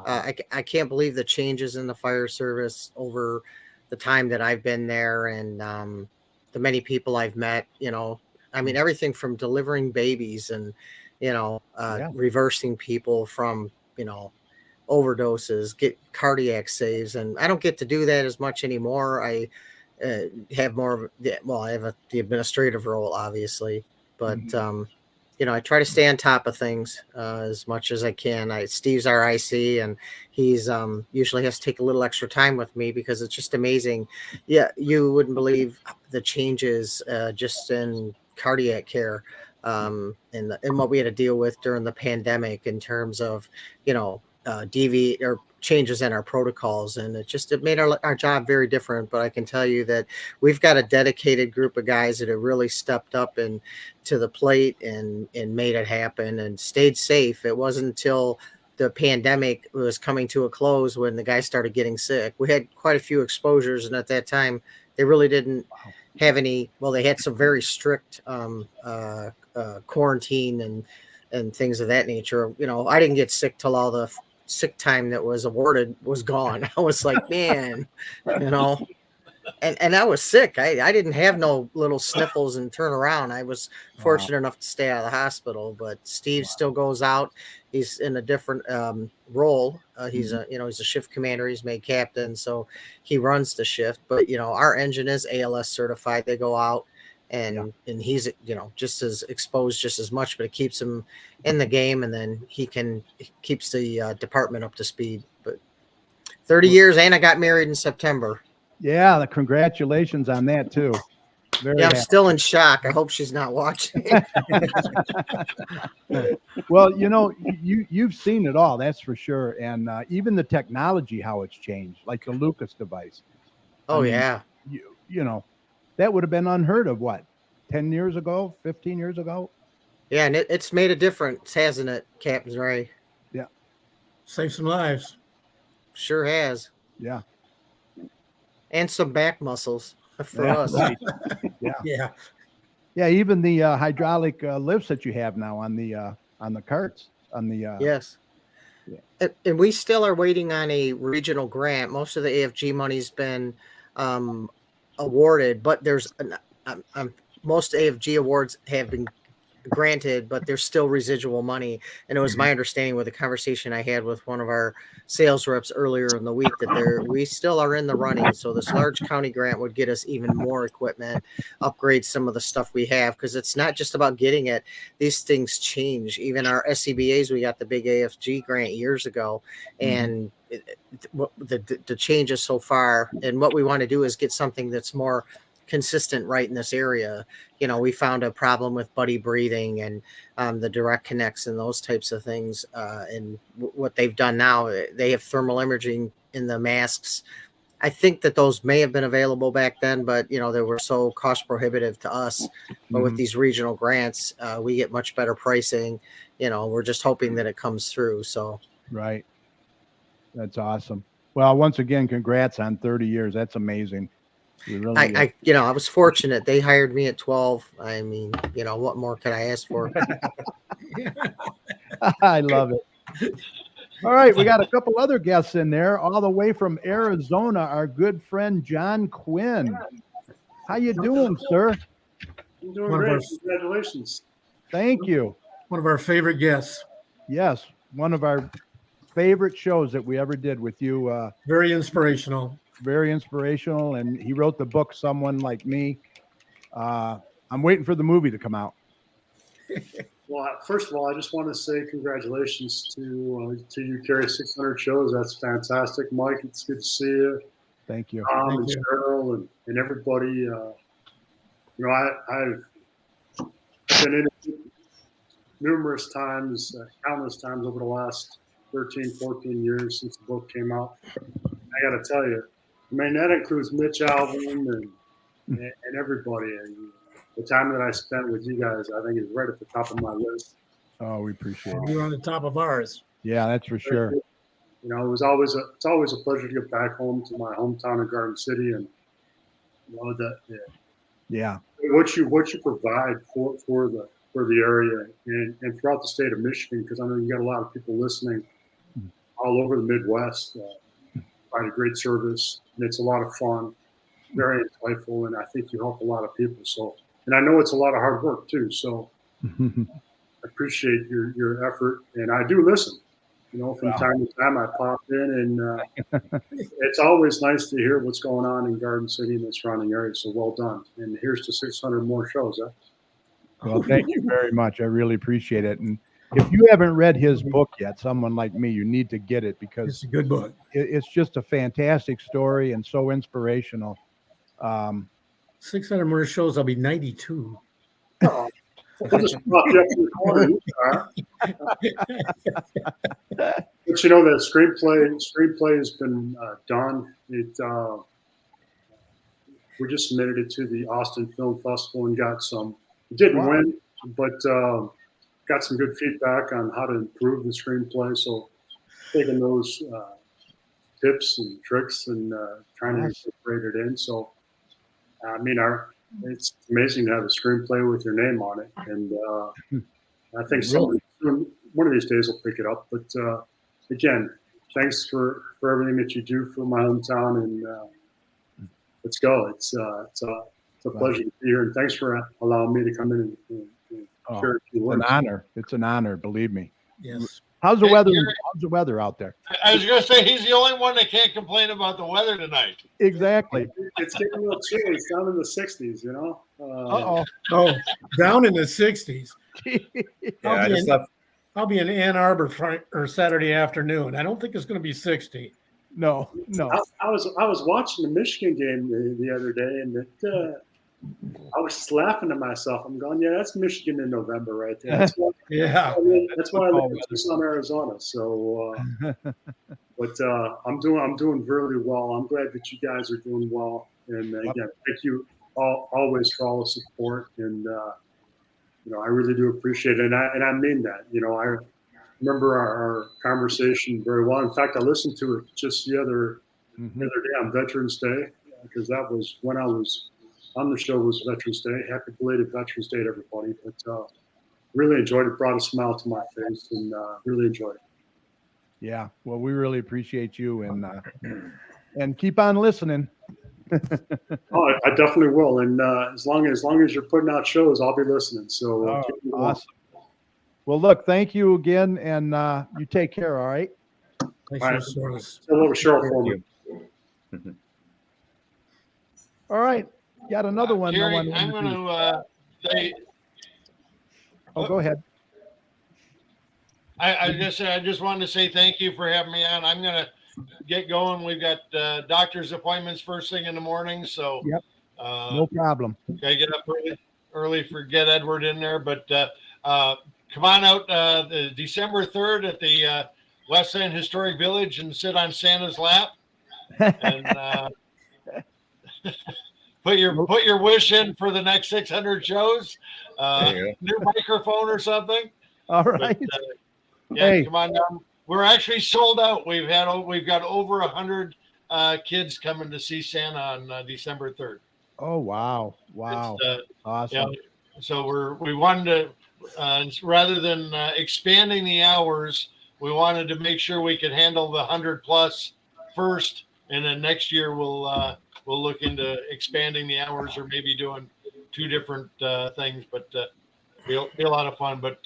Q: I can't believe the changes in the fire service over the time that I've been there, and the many people I've met. Everything from delivering babies and reversing people from overdoses, get cardiac saves, and I don't get to do that as much anymore. I have more. I have the administrative role, obviously, but I try to stay on top of things as much as I can. Steve's our IC, and he's usually has to take a little extra time with me because it's just amazing. Yeah, you wouldn't believe the changes just in cardiac care and what we had to deal with during the pandemic in terms of deviate or changes in our protocols, and it made our job very different. But I can tell you that we've got a dedicated group of guys that have really stepped up and to the plate and made it happen and stayed safe. It wasn't until the pandemic was coming to a close when the guys started getting sick. We had quite a few exposures, and at that time they really didn't have any. Well, they had some very strict quarantine and things of that nature. I didn't get sick till all the sick time that was awarded was gone. I was like, man, and I was sick. I didn't have no little sniffles and turn around. I was fortunate enough to stay out of the hospital, but Steve still goes out. He's in a different role. He's a shift commander. He's made captain, so he runs the shift. But our engine is ALS certified. They go out. And he's just as exposed just as much, but it keeps him in the game, and then he keeps the department up to speed. But 30 years, and I got married in September.
B: Yeah, congratulations on that too. Very
Q: I'm
B: happy.
Q: still in shock. I hope she's not watching.
B: Well, you've seen it all, that's for sure, and even the technology, how it's changed, like the Lucas device.
Q: Oh, yeah.
B: That would have been unheard of, 10 years ago, 15 years ago?
Q: Yeah, and it's made a difference, hasn't it, Captain Ray?
B: Yeah.
L: Saved some lives.
Q: Sure has.
B: Yeah.
Q: And some back muscles for us.
B: Yeah. Yeah, even the hydraulic lifts that you have now on the carts.
Q: Yes. Yeah. And we still are waiting on a regional grant. Most of the AFG money's been awarded, but there's most AFG awards have been granted, but there's still residual money. And it was my understanding with the conversation I had with one of our sales reps earlier in the week that we still are in the running. So this large county grant would get us even more equipment, upgrade some of the stuff we have, because it's not just about getting it. These things change. Even our SCBAs, we got the big AFG grant years ago, and the changes so far, and what we want to do is get something that's more consistent right in this area. We found a problem with buddy breathing and the direct connects and those types of things. And what they've done now, they have thermal imaging in the masks. I think that those may have been available back then, but they were so cost prohibitive to us. But with these regional grants, we get much better pricing. We're just hoping that it comes through. So
B: right. That's awesome. Well, once again, congrats on 30 years. That's amazing.
Q: I was fortunate. They hired me at 12. I mean, what more could I ask for?
B: I love it. All right, we got a couple other guests in there, all the way from Arizona. Our good friend John Quinn. How you doing, sir?
S: I'm doing
L: One of
S: great.
L: our-
S: Congratulations.
B: Thank you.
L: One of our favorite guests.
B: Yes, one of our favorite shows that we ever did with you.
L: Very inspirational.
B: Very inspirational, and he wrote the book Someone Like Me. I'm waiting for the movie to come out.
S: Well, first of all, I just want to say congratulations to you, Carrie. 600 shows. That's fantastic. Mike, it's good to see you.
B: Thank you.
S: Tom and
B: Thank you.
S: Cheryl and everybody. I've been in it numerous times, countless times over the last 13, 14 years since the book came out. I got to tell you, I mean, that includes Mitch Alvin and everybody. And the time that I spent with you guys, I think is right at the top of my list.
B: Oh, we appreciate it.
L: You're on the top of ours.
B: Yeah, that's for sure.
S: You know, it's always a pleasure to get back home to my hometown of Garden City, and you know that
B: Yeah.
S: what you provide for the area and throughout the state of Michigan, because I know you got a lot of people listening all over the Midwest. Provide a great service, and it's a lot of fun, very insightful, and I think you help a lot of people. So, and I know it's a lot of hard work too. So, I appreciate your effort, and I do listen. You know, from time to time, I pop in, and it's always nice to hear what's going on in Garden City and the surrounding area. So, well done. And here's to 600 more shows. Huh?
B: Well, thank you very much. I really appreciate it. And if you haven't read his book yet, Someone Like Me, you need to get it because
L: It's a good book.
B: it's just a fantastic story and so inspirational.
L: 600 more shows. I'll be 92.
S: Oh, I'll just drop you up in the corner. But you know, the screenplay has been done. We just submitted it to the Austin Film Festival and got some. It didn't win, but got some good feedback on how to improve the screenplay. So taking those tips and tricks and trying to incorporate it in. So I mean, it's amazing to have a screenplay with your name on it, and I think one of these days will pick it up. But again, thanks for everything that you do for my hometown, and let's go. It's a pleasure to be here, and thanks for allowing me to come in and share a few
B: It's
S: words.
B: an honor. It's an honor, believe me.
L: Yes.
B: How's the
J: Hey,
B: weather?
J: Gary.
B: How's the weather out there?
J: I was going to say he's the only one that can't complain about the weather tonight.
B: Exactly.
S: It's getting a little chilly. It's down in the 60s, you know.
L: Oh, down in the 60s.
N: I just left.
L: I'll be in Ann Arbor or Saturday afternoon. I don't think it's going to be 60.
B: No.
S: I was watching the Michigan game the other day, and I was just laughing to myself. I'm going, yeah, that's Michigan in November right there. That's why,
L: Yeah.
S: that's why I live in Tucson, Arizona. So, but I'm doing really well. I'm glad that you guys are doing well, and again, thank you always for all the support, and you know, I really do appreciate it, and I mean that. You know, I remember our conversation very well. In fact, I listened to it just the other day on Veterans Day, because that was when I was on the show was Veterans Day. Happy belated Veterans Day to everybody. But really enjoyed it. Brought a smile to my face, and really enjoyed it.
B: Yeah. Well, we really appreciate you, and keep on listening.
S: Oh, I definitely will. And as long as you're putting out shows, I'll be listening. So keep it going.
B: Awesome. Well, look, thank you again, and you take care. All right.
L: Thanks
S: All right.
L: for the service.
S: Say hello to Cheryl for me.
B: All right. Got another one.
J: Gary, I'm going to say.
B: Oh, go ahead.
J: I just wanted to say thank you for having me on. I'm going to get going. We've got doctor's appointments first thing in the morning, so
B: Yep. No problem.
J: gotta get up early for get Edward in there. But come on out the December 3rd at the West End Historic Village and sit on Santa's lap and put your wish in for the next 600 shows.
N: There you
J: New microphone or something.
B: All right.
J: But, yeah,
B: Hey.
J: come on down. We're actually sold out. We've got over 100 kids coming to see Santa on December 3rd.
B: Oh, wow. Wow.
J: It's,
B: Awesome.
J: Yeah. So we wanted to. rather than expanding the hours, we wanted to make sure we could handle the 100+ first, and then next year we'll look into expanding the hours or maybe doing 2 different things. But be a lot of fun. But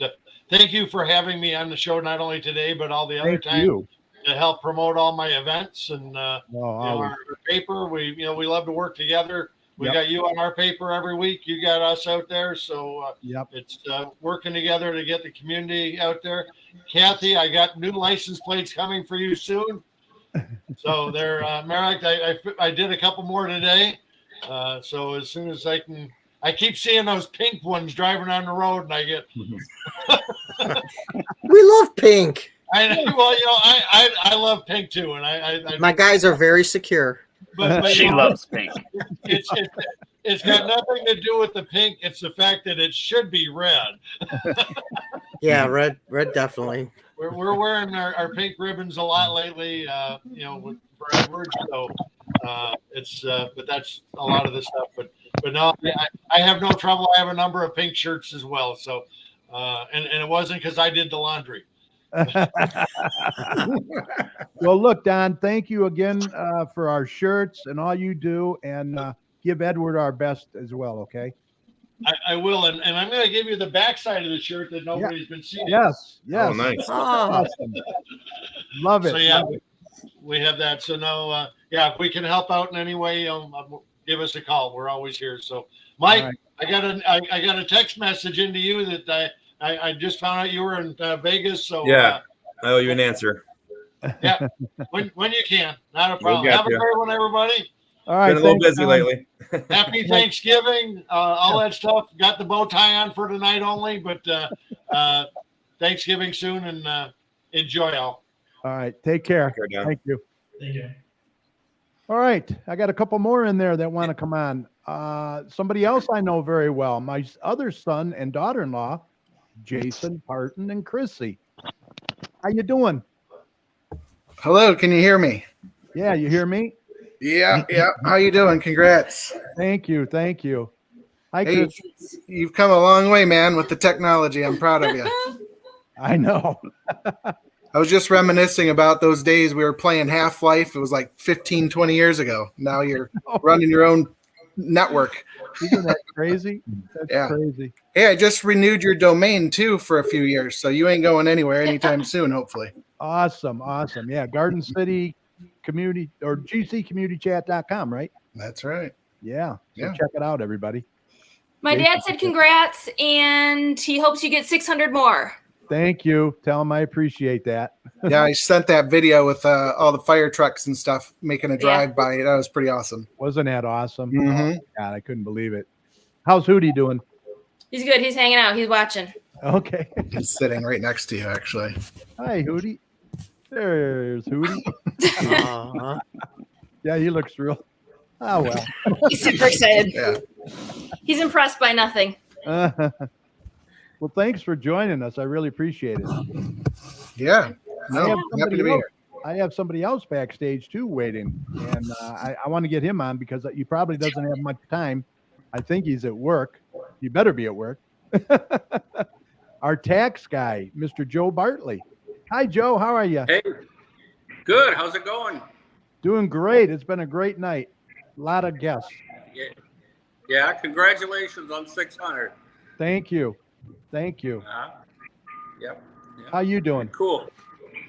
J: thank you for having me on the show, not only today but all the other times, to help promote all my events and our paper. We love to work together. We got you on our paper every week. You got us out there. So it's working together to get the community out there. Kathy, I got new license plates coming for you soon. So they're Merrick. I did a couple more today. So as soon as I can, I keep seeing those pink ones driving on the road, and I get.
Q: We love pink.
J: I know. Well, I love pink too, and I
Q: my guys are very secure.
J: But
R: she loves pink.
J: It's got nothing to do with the pink. It's the fact that it should be red.
Q: Yeah, red definitely.
J: We're wearing our pink ribbons a lot lately, for Edwards. So but that's a lot of the stuff. But no, I have no trouble. I have a number of pink shirts as well. So and it wasn't because I did the laundry.
B: Well, look, Don, thank you again for our shirts and all you do, and give Edward our best as well, okay?
J: I will, and I'm going to give you the backside of the shirt that nobody's been seeing.
B: Yes.
N: Oh, nice.
B: Awesome. Love it.
J: So yeah,
B: Love it.
J: we have that. So no, if we can help out in any way, give us a call. We're always here. So, Mike,
B: right.
J: I got a text message into you that I just found out you were in Vegas. So
N: yeah, I owe you an answer.
J: Yeah, when you can, not a problem.
N: We'll
J: Have a great one, everybody.
B: All right,
N: been a little busy lately.
J: Happy Thanksgiving, all that stuff. Got the bow tie on for tonight only, but Thanksgiving soon, and enjoy all.
B: All right, take care. Thank you.
C: Thank you.
B: All right, I got a couple more in there that want to come on. Somebody else I know very well, my other son and daughter-in-law, Jason, Parton, and Chrissy. How you doing?
T: Hello, can you hear me?
B: Yeah, you hear me?
T: Yeah. How you doing? Congrats.
B: Thank you. Hi,
T: Hey,
B: Chris.
T: you've come a long way, man, with the technology. I'm proud of you.
B: I know.
T: I was just reminiscing about those days we were playing Half-Life. It was like 15, 20 years ago. Now you're running your own network.
B: Isn't that crazy? That's crazy.
T: Hey, I just renewed your domain too for a few years, so you ain't going anywhere anytime soon, hopefully.
B: Awesome. Yeah, Garden City Community or gccommunitychat.com, right?
T: That's right.
B: Yeah. So check it out, everybody.
U: My dad said congrats, and he hopes you get 600 more.
B: Thank you. Tell him I appreciate that.
T: Yeah, I sent that video with all the fire trucks and stuff making a drive by. That was pretty awesome.
B: Wasn't that awesome?
T: Mhm.
B: Oh, God, I couldn't believe it. How's Hootie doing?
U: He's good. He's hanging out. He's watching.
B: Okay.
T: He's sitting right next to you, actually.
B: Hi, Hootie. There's Hootie. Yeah, he looks real. Oh, well.
U: He's super excited.
T: Yeah.
U: He's impressed by nothing.
B: Well, thanks for joining us. I really appreciate it.
T: Yeah. No, happy to be here.
B: I have somebody else backstage too waiting, and I want to get him on because he probably doesn't have much time. I think he's at work. You better be at work. Our tax guy, Mr. Joe Bartley. Hi, Joe. How are you?
V: Hey, good. How's it going?
B: Doing great. It's been a great night. A lot of guests.
V: Yeah. Congratulations on 600.
B: Thank you. Yep.
V: Yeah.
B: How you doing?
V: Cool.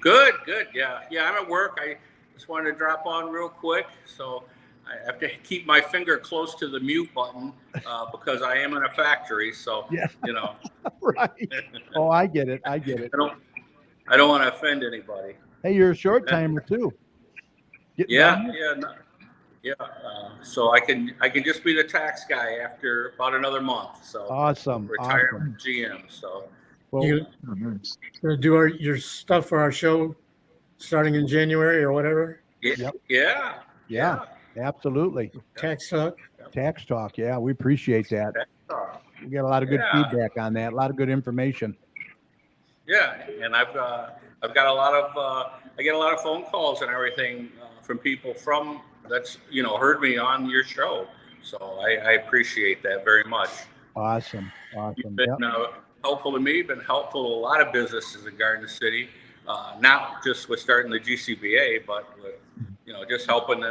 V: Good. Yeah. I'm at work. I just wanted to drop on real quick. So I have to keep my finger close to the mute button because I am in a factory. So,
B: Right. Oh, I get it.
V: I don't want to offend anybody.
B: Hey, you're a short timer too.
V: Yeah. So I can just be the tax guy after about another month. So
B: Awesome.
V: retire from GM. So
L: You gonna do your stuff for our show starting in January or whatever?
V: Yeah.
B: Absolutely.
L: Tax talk.
B: Yeah, we appreciate that. We got a lot of good feedback on that. A lot of good information.
V: Yeah, and I've got a lot of I get a lot of phone calls and everything from people that's heard me on your show. So I appreciate that very much.
B: Awesome.
V: You've been helpful to me, been helpful to a lot of businesses in Garden City, not just with starting the GCBA, but with, just helping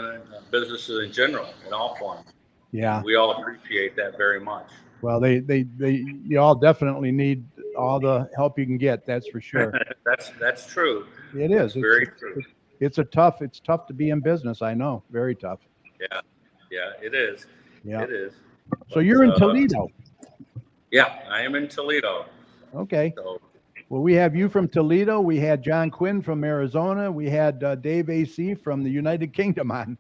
V: businesses in general in all forms.
B: Yeah.
V: We all appreciate that very much.
B: Well, you all definitely need all the help you can get. That's for sure.
V: That's true.
B: It is.
V: It's very true.
B: It's tough to be in business. I know. Very tough.
V: Yeah, it is.
B: Yeah.
V: It is.
B: So you're in Toledo.
V: Yeah, I am in Toledo.
B: Okay.
V: So,
B: Well, we have you from Toledo. We had John Quinn from Arizona. We had Dave AC from the United Kingdom on.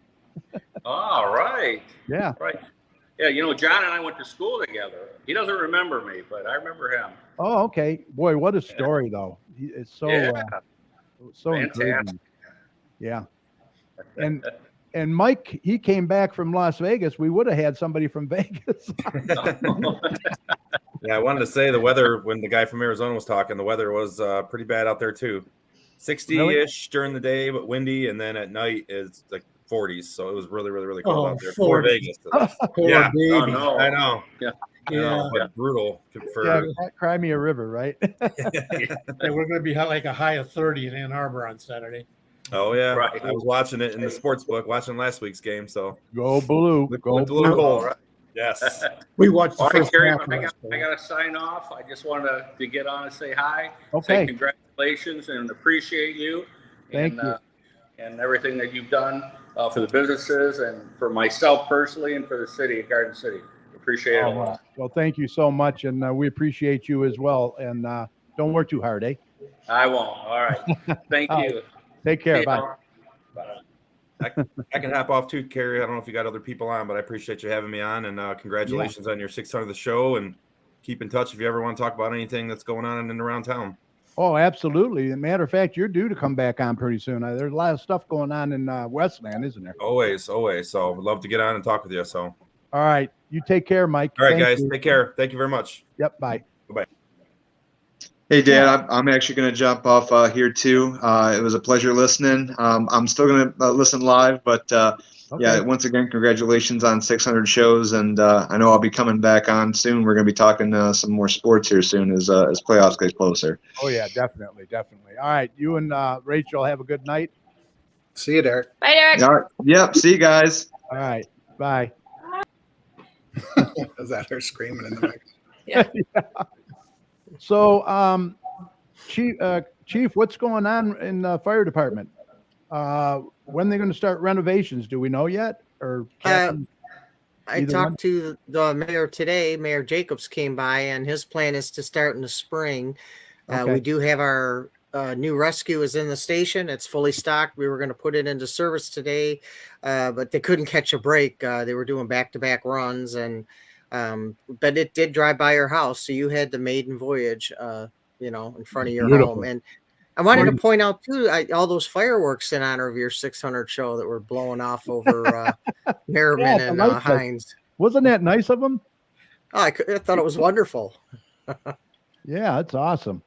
V: all right.
B: Yeah.
V: Right. Yeah, John and I went to school together. He doesn't remember me, but I remember him.
B: Oh, okay. Boy, what a story, though. It's so so
V: Fantastic.
B: encouraging. Yeah. And Mike, he came back from Las Vegas. We would have had somebody from Vegas.
N: Yeah, I wanted to say the weather when the guy from Arizona was talking, the weather was pretty bad out there too. 60-ish during the day, but windy, and then at night it's like 40s. So it was really, really, really cold out there for Vegas. Yeah,
L: baby.
N: oh, no. I know.
V: Yeah.
N: But brutal for
B: Cry me a river, right?
L: Yeah, we're going to be like a high of 30 in Ann Arbor on Saturday.
N: Oh yeah,
V: Right.
N: I was watching it in the sports book, watching last week's game. So
B: Go blue. Go blue.
N: cold. Yes.
L: We watched the
V: All right,
L: first
V: Carrie,
L: half.
V: I got to sign off. I just wanted to get on and say hi.
B: Okay.
V: Say congratulations and appreciate you.
B: Thank
V: and,
B: you.
V: And everything that you've done for the businesses and for myself personally and for the city of Garden City. Appreciate it a lot.
B: Well, thank you so much, and we appreciate you as well. And don't work too hard, eh?
V: I won't. All right. Thank
B: All
V: you.
B: right. Take care.
V: See you.
B: Bye.
N: I can hop off too, Carrie. I don't know if you got other people on, but I appreciate you having me on, and congratulations on your 600th show. And keep in touch if you ever want to talk about anything that's going on in and around town.
B: Oh, absolutely. As a matter of fact, you're due to come back on pretty soon. There's a lot of stuff going on in Westland, isn't there?
N: Always. So I'd love to get on and talk with you. So,
B: all right. You take care, Mike.
N: all right,
B: Thank
N: guys.
B: you.
N: Take care. Thank you very much.
B: Yep. Bye.
N: Bye-bye.
O: Hey, Dad, I'm actually going to jump off here too. It was a pleasure listening. I'm still going to listen live, but yeah, once again, congratulations on 600 shows. And I know I'll be coming back on soon. We're going to be talking some more sports here soon as playoffs get closer.
B: Oh, yeah, definitely. All right. You and Rachel have a good night.
T: See you, Derek.
U: Bye, Derek.
O: All right. Yep. See you guys.
B: All right. Bye.
T: Is that her screaming in the mic?
U: Yeah.
B: So, Chief, what's going on in the fire department? When are they going to start renovations? Do we know yet? Or Captain,
Q: I talked to the mayor today. Mayor Jacobs came by, and his plan is to start in the spring.
B: Okay.
Q: We do have our new rescue is in the station. It's fully stocked. We were going to put it into service today, but they couldn't catch a break. They were doing back-to-back runs, and but it did drive by your house, so you had the maiden voyage, in front of your home. And I wanted to point out too, all those fireworks in honor of your 600 show that were blowing off over Merriman and Hines.
B: Wasn't that nice of them?
Q: Oh, I thought it was wonderful.
B: Yeah, it's awesome.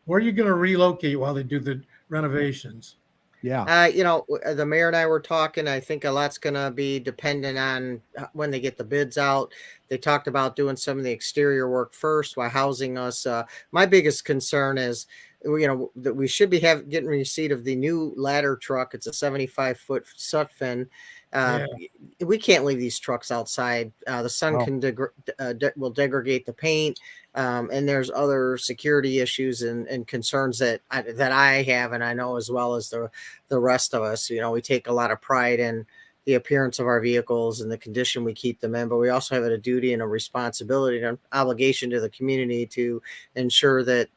L: Where are you going to relocate while they do the renovations?
B: Yeah.
Q: The mayor and I were talking. I think a lot's going to be dependent on when they get the bids out. They talked about doing some of the exterior work first while housing us. My biggest concern is, that we should be getting receipt of the new ladder truck. It's a 75-foot Sutphen. We can't leave these trucks outside. The sun will degrade the paint. And there's other security issues and concerns that I have, and I know as well as the rest of us. We take a lot of pride in the appearance of our vehicles and the condition we keep them in, but we also have a duty and a responsibility and an obligation to the community to ensure that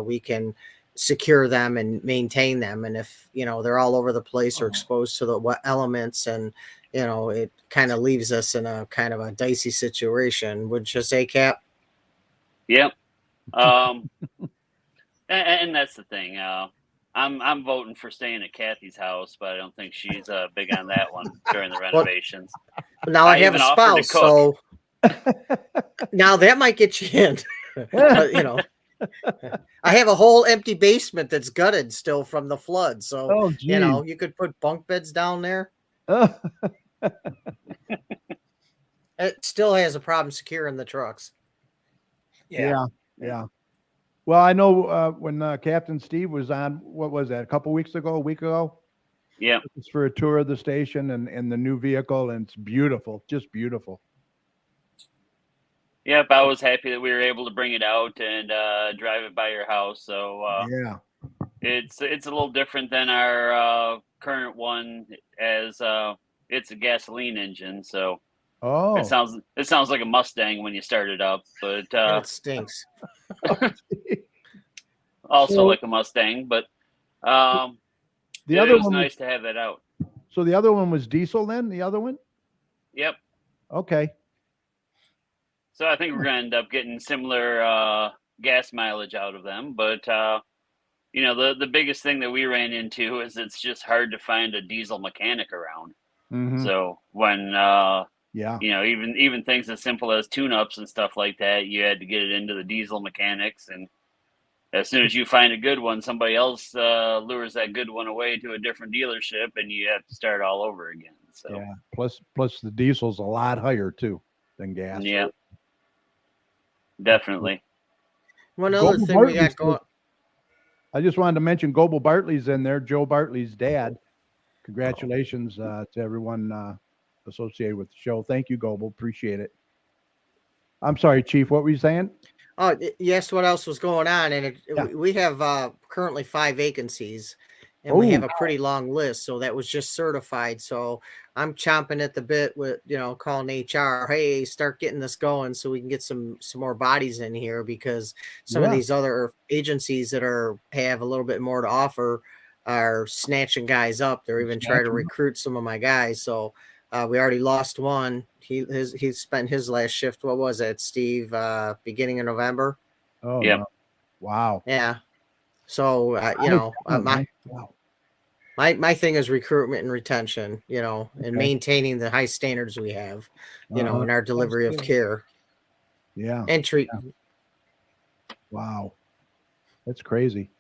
Q: we can secure them and maintain them. And if they're all over the place or exposed to the elements, and it kind of leaves us in a kind of a dicey situation. Would you say, Cap?
R: Yep. And that's the thing. I'm voting for staying at Kathy's house, but I don't think she's big on that one during the renovations.
Q: Now I have a spouse, so now that might get you in. But, I have a whole empty basement that's gutted still from the flood, so you could put bunk beds down there. It still has a problem securing the trucks.
B: Yeah. Yeah. Well, I know when Captain Steve was on, what was that, a week ago?
R: Yeah.
B: It was for a tour of the station and the new vehicle, and it's beautiful, just beautiful.
R: Yep, I was happy that we were able to bring it out and drive it by your house. So
B: Yeah.
R: it's a little different than our current one, as it's a gasoline engine. So
B: Oh,
R: it sounds like a Mustang when you start it up, but
Q: And it stinks.
R: also
B: So-
R: like a Mustang. But
B: the
R: it
B: other
R: was
B: one
R: nice to have that out.
B: So the other one was diesel then, the other one?
R: Yep.
B: Okay.
R: So I think we're going to end up getting similar gas mileage out of them. But, you know, the biggest thing that we ran into is it's just hard to find a diesel mechanic around.
B: Mhm.
R: So when,
B: Yeah.
R: you know, even things as simple as tune-ups and stuff like that, you had to get it into the diesel mechanics. And as soon as you find a good one, somebody else lures that good one away to a different dealership, and you have to start all over again. So,
B: Yeah. Plus the diesel's a lot higher too than gas.
R: yeah. Definitely.
Q: One other
B: Goble
Q: thing we
B: Bartley's
Q: got going.
B: I just wanted to mention Goble Bartley's in there, Joe Bartley's dad. Congratulations to everyone associated with the show. Thank you, Goble. Appreciate it. I'm sorry, Chief. What were you saying?
Q: Oh, you asked what else was going on, and
B: Yeah.
Q: we have currently 5 vacancies, and we have
B: Oh.
Q: a pretty long list. So that was just certified. So I'm chomping at the bit with calling HR. Hey, start getting this going so we can get some more bodies in here, because some of
B: Yeah.
Q: these other agencies that have a little bit more to offer are snatching guys up. They're even trying to
B: Snatching 'em up.
Q: recruit some of my guys. So we already lost one. He spent his last shift. What was it, Steve? Beginning of November.
B: Oh,
R: Yep.
B: no. Wow.
Q: Yeah. So my thing is recruitment and retention. And
B: Okay.
Q: maintaining the high standards we have.
B: Uh-huh.
Q: In our delivery of care
B: Yeah.
Q: and treat.
B: Wow. That's crazy.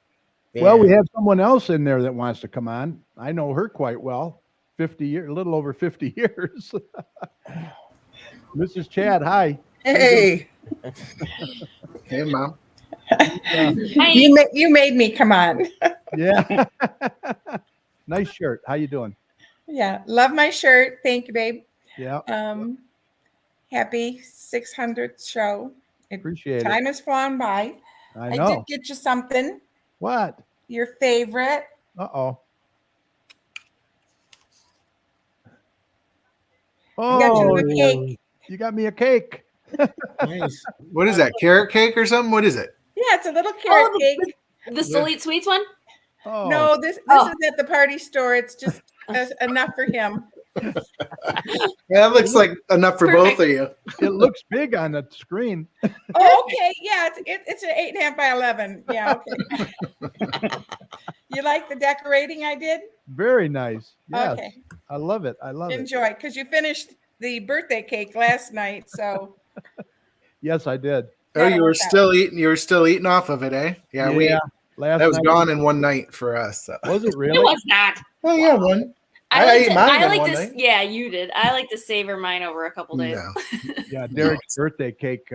Q: Yeah.
B: Well, we have someone else in there that wants to come on. I know her quite well. 50 years, a little over 50 years. Mrs. Chad, hi.
A: Hey,
T: Hey, Mom.
A: you made me come on.
B: Yeah. Nice shirt. How you doing?
A: Yeah, love my shirt. Thank you, babe.
B: Yeah.
A: Happy 600th show.
B: Appreciate
A: Time
B: it.
A: has flown by.
B: I
A: did
B: know.
A: get you something.
B: What?
A: Your favorite.
B: Uh-oh.
A: I got you
B: Oh,
A: a cake.
B: you got me a cake.
T: Nice. What is that? Carrot cake or something? What is it?
A: Yeah, it's a little carrot cake.
U: The Salute Sweets one?
B: Oh.
A: No, this is at the party store. It's just enough for him.
T: Yeah, it looks like enough for both of you.
B: It looks big on the screen.
A: Oh, okay. Yeah, it's an 8.5 by 11. Yeah, okay. You like the decorating I did?
B: Very nice. Yes.
A: Okay.
B: I love it. I love it.
A: Enjoy, because you finished the birthday cake last night. So
B: Yes, I did.
T: Oh, you were still eating. You were still eating off of it, eh? Yeah,
B: Last
T: that was
B: night-
T: gone in one night for us. So.
B: Was it really?
U: It was not.
T: Oh yeah, one.
U: I
T: ate mine in
U: like
T: one
U: to,
T: night.
U: yeah, you did. I like to savor mine over a couple days.
B: Yeah, Derek's birthday cake.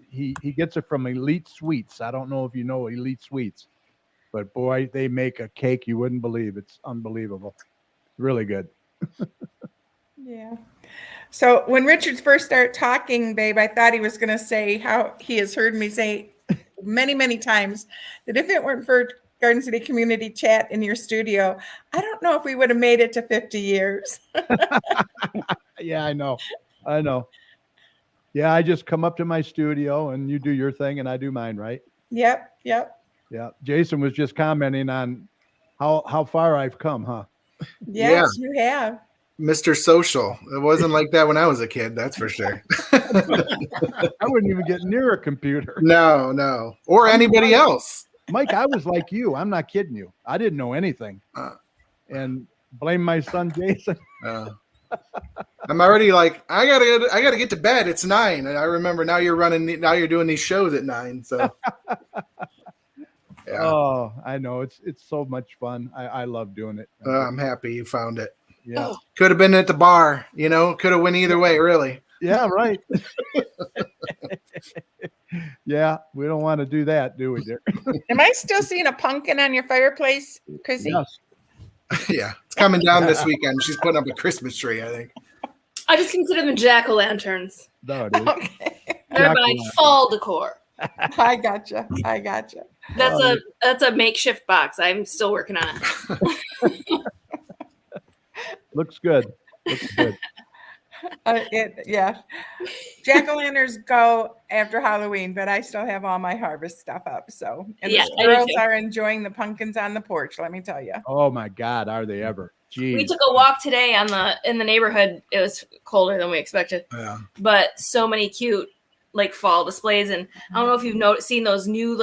B: He gets it from Elite Sweets. I don't know if you know Elite Sweets, but boy, they make a cake you wouldn't believe. It's unbelievable. Really good.
A: yeah. So when Richard first started talking, babe, I thought he was going to say how he has heard me say many, many times that if it weren't for Garden City Community Chat in your studio, I don't know if we would have made it to 50 years.
B: Yeah, I know. Yeah, I just come up to my studio and you do your thing and I do mine, right?
A: Yep.
B: Yeah. Jason was just commenting on how far I've come, huh?
A: Yes, you have.
T: Mr. Social. It wasn't like that when I was a kid, that's for sure.
B: I wouldn't even get near a computer.
T: No. Or anybody else.
B: Mike, I was like you. I'm not kidding you. I didn't know anything. And blame my son Jason.
T: I'm already like, I gotta get to bed. It's 9. And I remember now you're doing these shows at 9. So yeah.
B: Oh, I know. It's so much fun. I love doing it.
T: I'm happy you found it.
B: Yeah.
T: Could have been at the bar, could have went either way, really.
B: Yeah, right. Yeah, we don't want to do that, do we, dear?
A: Am I still seeing a pumpkin on your fireplace, Chrissy?
B: Yes.
T: Yeah, it's coming down this weekend. She's putting up a Christmas tree, I think.
U: I just consider them jack-o'-lanterns.
B: No, dude.
U: They're my fall decor.
A: I gotcha.
U: That's a makeshift box. I'm still working on it.
B: Looks good. Looks good.
A: Yeah. Jack-o'-lanterns go after Halloween, but I still have all my harvest stuff up. So, and
U: Yeah,
A: the
U: I do
A: girls
U: too.
A: are enjoying the pumpkins on the porch. Let me tell you.
B: Oh my God, are they ever? Jeez.
U: We took a walk today in the neighborhood. It was colder than we expected,
T: Yeah.
U: but so many cute like fall displays. And I don't know if you've seen those new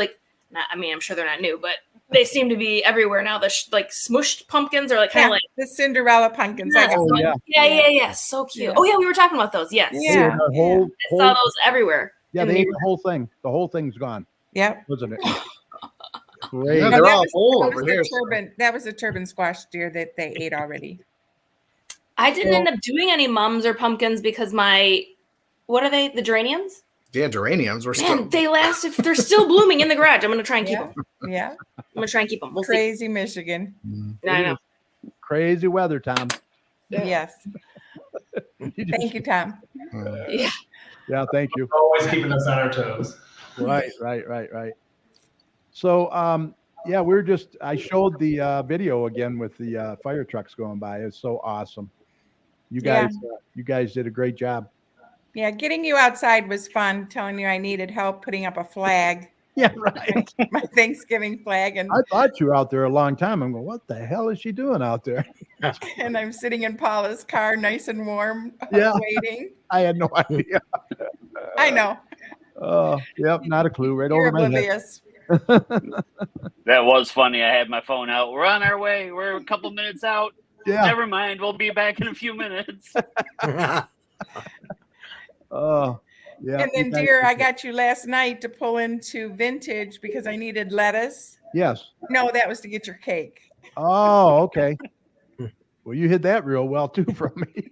U: I'm sure they're not new, but they seem to be everywhere now. The smushed pumpkins are like kind of like
A: the Cinderella pumpkins. I got
B: Oh,
A: one.
B: yeah.
U: yeah, so cute.
A: Yeah.
U: Oh yeah, we were talking about those. Yes,
A: Yeah.
B: The whole,
U: I saw those everywhere.
B: Yeah,
U: in the
B: they ate the
U: neighborhood.
B: whole thing. The whole thing's gone,
A: Yep.
B: wasn't it?
T: Yeah,
A: No,
T: they're
A: that
T: all
A: was-
T: whole
A: that
T: over
A: was
T: here.
A: the turban. That was a turban squash deer that they ate already.
U: I didn't end up doing any mums or pumpkins because what are they? The geraniums?
T: Yeah, geraniums. We're still.
U: Man, they lasted. They're still blooming in the garage. I'm gonna try and keep them.
A: Yeah.
U: I'm gonna try and keep them. We'll
A: Crazy Michigan.
U: I know.
B: Crazy weather, Tom.
A: Yes. Thank you, Tom.
U: Yeah.
B: Yeah, thank you.
C: Always keeping us on our toes.
B: Right. So, yeah, I showed the video again with the fire trucks going by. It's so awesome. You guys did a great job.
A: Yeah, getting you outside was fun. Telling you I needed help putting up a flag.
B: Yeah, right.
A: My Thanksgiving flag, and
B: I thought you were out there a long time. I'm going, what the hell is she doing out there?
A: and I'm sitting in Paula's car, nice and warm,
B: Yeah.
A: waiting.
B: I had no idea.
A: I know.
B: Oh, yep, not a clue. Right
A: You're
B: over my head.
A: oblivious.
R: That was funny. I had my phone out. We're on our way. We're a couple minutes out.
B: Yeah.
R: Never mind. We'll be back in a few minutes.
B: Oh, yeah.
A: And then,
B: you guys-
A: dear, I got you last night to pull into Vintage because I needed lettuce.
B: Yes.
A: No, that was to get your cake.
B: Oh, okay. Well, you hid that real well too from me.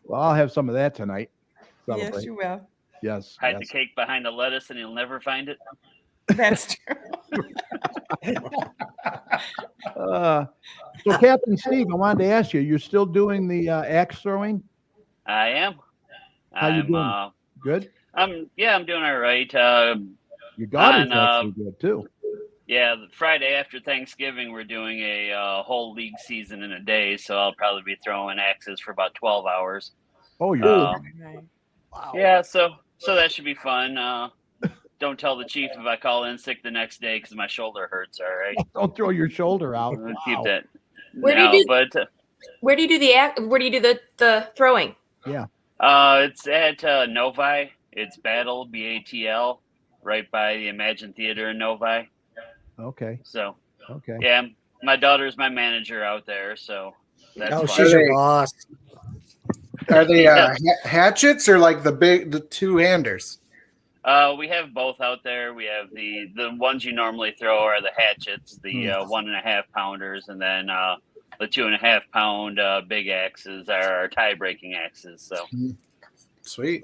B: Well, I'll have some of that tonight.
A: Yes,
B: Celebrate.
A: you will.
B: Yes.
R: Hide the
B: yes.
R: cake behind the lettuce and you'll never find it.
A: That's true.
B: So, Captain Steve, I wanted to ask you, you're still doing the axe throwing?
R: I am.
B: How you doing? Good?
R: I'm doing all right.
B: Your daughter's
R: on,
B: actually good too.
R: Yeah, the Friday after Thanksgiving, we're doing a whole league season in a day, so I'll probably be throwing axes for about 12 hours.
B: Oh, you're
R: Wow. Yeah, so that should be fun. Don't tell the chief if I call in sick the next day because my shoulder hurts. All right.
B: Don't throw your shoulder out.
R: We'll keep that.
U: Where do you do-
R: But
U: Where do you do the throwing?
B: Yeah.
R: it's at Novi. It's Battle BATL, right by the Imagine Theater in Novi.
B: Okay.
R: So
B: Okay.
R: yeah, my daughter's my manager out there, so that's
Q: Oh,
R: fun.
Q: she's your boss.
T: Are they hatchets or like the two-handers?
R: We have both out there. We have the ones you normally throw are the hatchets, the 1.5 pounders, and then the 2.5 pound big axes are our tie breaking axes. So
T: Sweet.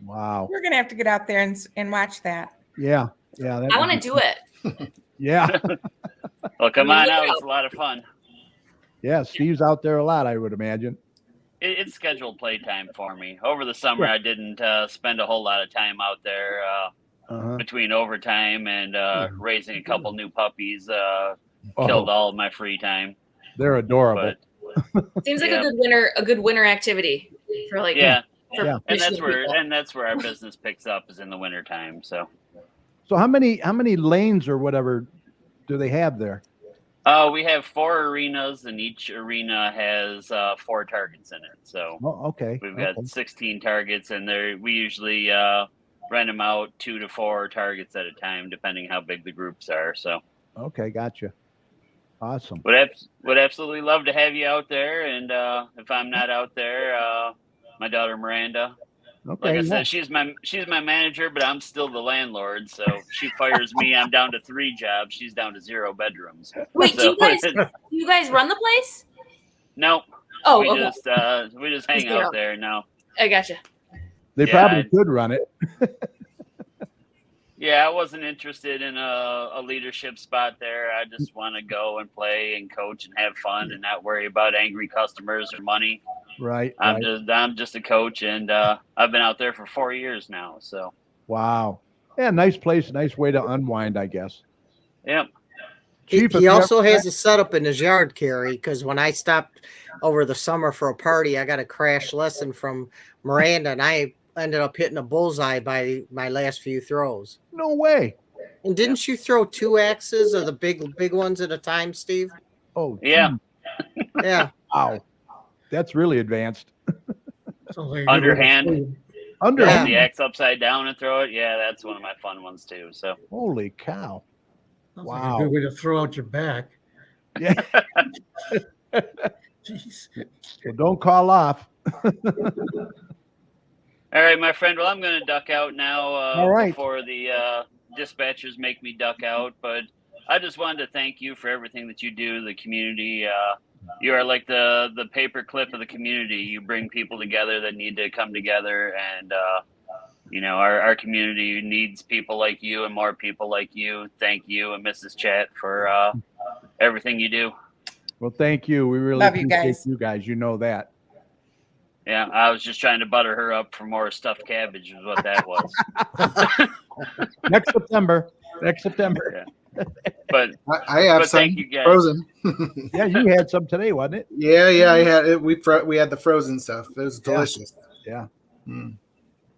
B: Wow.
A: We're gonna have to get out there and watch that.
B: Yeah. Yeah. that
U: I
B: would
U: want to
B: be-
U: do it.
B: Yeah.
R: well, come on
U: Look
R: out.
U: out.
R: It's a lot of fun.
B: Yeah. Steve's out there a lot, I would imagine.
R: It's scheduled playtime for me. Over the summer, I didn't spend a whole lot of time out there
B: Uh-huh.
R: between overtime and raising a couple new puppies.
B: Oh.
R: Killed all of my free time.
B: They're adorable.
U: Seems like
R: Yeah.
U: a good winter activity for like
R: Yeah.
U: for
B: Yeah.
R: And that's
U: Michigan people.
R: that's where our business picks up is in the wintertime. So
B: So how many lanes or whatever do they have there?
R: we have 4 arenas, and each arena has 4 targets in it. So
B: Oh, okay.
R: we've got
B: Okay.
R: 16 targets, and we usually rent them out 2 to 4 targets at a time, depending how big the groups are. So
B: Okay, gotcha. Awesome.
R: would absolutely love to have you out there. And if I'm not out there, my daughter Miranda.
B: Okay.
R: Like I
B: yeah.
R: said, she's my manager, but I'm still the landlord. So she fires me, I'm down to 3 jobs. She's down to 0 bedrooms.
U: Wait,
R: So-
U: do you guys run the place?
R: No.
U: Oh,
R: we
U: okay.
R: just hang
U: Zero.
R: out there now.
U: I gotcha.
B: They
R: Yeah,
B: probably could run it.
R: Yeah, I wasn't interested in a leadership spot there. I just want to go and play and coach and have fun and not worry about angry customers or money.
B: Right.
R: I'm just a coach, and I've been out there for 4 years now. So
B: Wow. Yeah, nice place, nice way to unwind, I guess.
R: Yep.
B: Chief,
Q: He also has a setup in his yard, Carrie, because when I stopped over the summer for a party, I got a crash lesson from Miranda, and I ended up hitting a bullseye by my last few throws.
B: No way.
Q: And didn't you throw 2 axes or the big ones at a time, Steve?
B: Oh,
R: yeah.
Q: Yeah.
B: Wow. That's really advanced.
R: Underhand.
B: Underhand.
R: Hold the axe upside down and throw it. Yeah, that's one of my fun ones too. So
B: Holy cow.
L: Sounds
B: Wow.
L: like a good way to throw out your back.
B: Yeah.
L: Jeez.
B: Well, don't call off.
R: all right, my friend. Well, I'm going to duck out now.
B: All right.
R: Before the dispatchers make me duck out, but I just wanted to thank you for everything that you do in the community. You are like the paperclip of the community. You bring people together that need to come together, and you know, our community needs people like you and more people like you. Thank you and Mrs. Chat for everything you do.
B: Well, thank you. We really
A: Love you
B: appreciate
A: guys.
B: you guys. You know that.
R: Yeah, I was just trying to butter her up for more stuffed cabbage is what that was.
B: Next September.
R: Yeah. But
T: I have
R: but
T: some
R: thank you guys.
T: frozen.
B: Yeah, you had some today, wasn't it?
T: Yeah, I had it. We had the frozen stuff. It was delicious.
B: Yeah.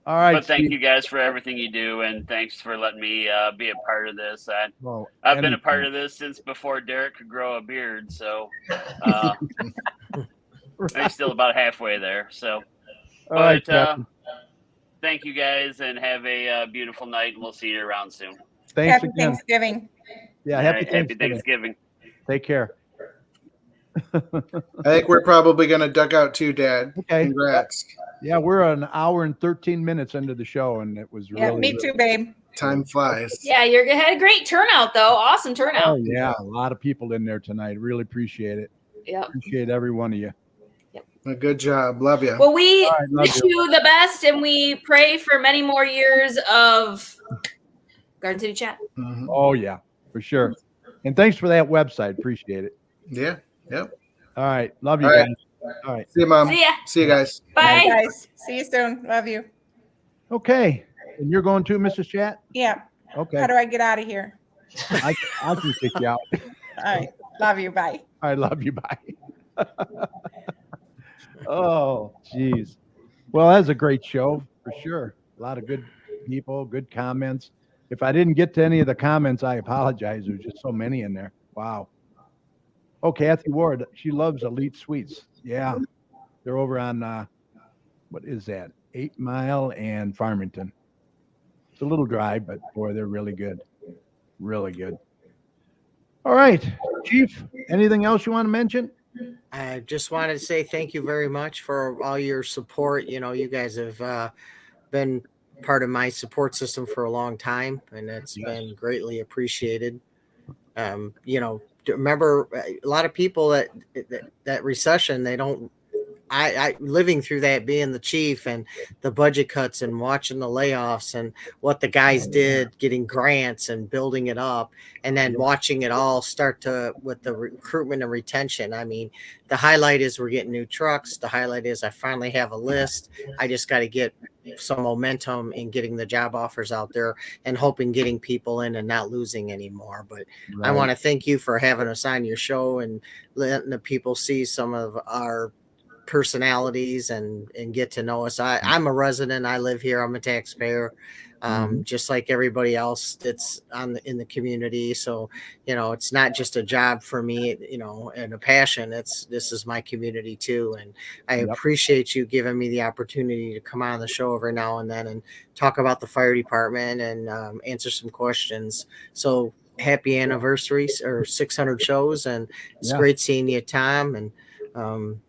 B: All right.
R: But thank
B: Steve.
R: you guys for everything you do, and thanks for letting me be a part of this.
B: Well,
R: I've been a part
B: anytime.
R: of this since before Derek could grow a beard, so I'm still about halfway there. So,
B: All right,
R: but
B: Captain.
R: thank you guys, and have a beautiful night, and we'll see you around soon.
B: Thanks
A: Happy
B: again.
A: Thanksgiving.
B: Yeah,
R: All
B: happy
R: right,
B: Thanksgiving.
R: Thanksgiving.
B: Take care.
T: I think we're probably going to duck out too, Dad.
B: Okay.
T: Congrats.
B: Yeah, we're an hour and 13 minutes into the show, and it was
A: Yeah,
B: really
A: me too, babe.
T: Time flies.
U: Yeah, you had a great turnout though. Awesome turnout.
B: Oh yeah, a lot of people in there tonight. Really appreciate it.
U: Yep.
B: Appreciate every one of you.
T: Well, good job. Love you.
U: Well, we
B: All right, love
U: wish you the best, and we pray for many more years of Garden City Chat.
T: Mhm.
B: Oh yeah, for sure. And thanks for that website. Appreciate it.
T: Yeah. Yep.
B: All right, love you
T: All right.
B: guys. All right.
T: See you, Mom.
U: See ya.
T: See you guys.
A: Bye,
U: Bye.
A: guys. See you soon. Love you.
B: Okay, and you're going too, Mrs. Chat.
A: Yeah.
B: Okay,
A: How do I get out of here?
B: I can kick you out.
A: All right. Love you. Bye.
B: I love you. Bye. Oh, geez. Well, that's a great show for sure. A lot of good people, good comments. If I didn't get to any of the comments, I apologize. There's just so many in there. Wow. Oh, Kathy Ward, she loves Elite Sweets. Yeah. They're over on, what is that? 8 Mile and Farmington. It's a little dry, but boy, they're really good. Really good. All right, Chief, anything else you want to mention?
Q: I just wanted to say thank you very much for all your support. You know, you guys have been part of my support system for a long time, and it's been greatly appreciated. You know, remember a lot of people that recession, they don't. I living through that, being the chief and the budget cuts and watching the layoffs and what the guys did, getting grants and building it up, and then watching it all start to with the recruitment and retention. I mean, the highlight is we're getting new trucks. The highlight is I finally have a list. I just got to get some momentum in getting the job offers out there and hoping getting people in and not losing anymore. But I want to thank you for having us on your show and letting the people see some of our personalities and get to know us. I'm a resident. I live here. I'm a taxpayer, just like everybody else that's in the community. So, you know, it's not just a job for me, you know, and a passion. This is my community too. And I appreciate you giving me the opportunity to come on the show every now and then and talk about the fire department and answer some questions. So happy anniversary or 600 shows. And it's great seeing you, Tom. And,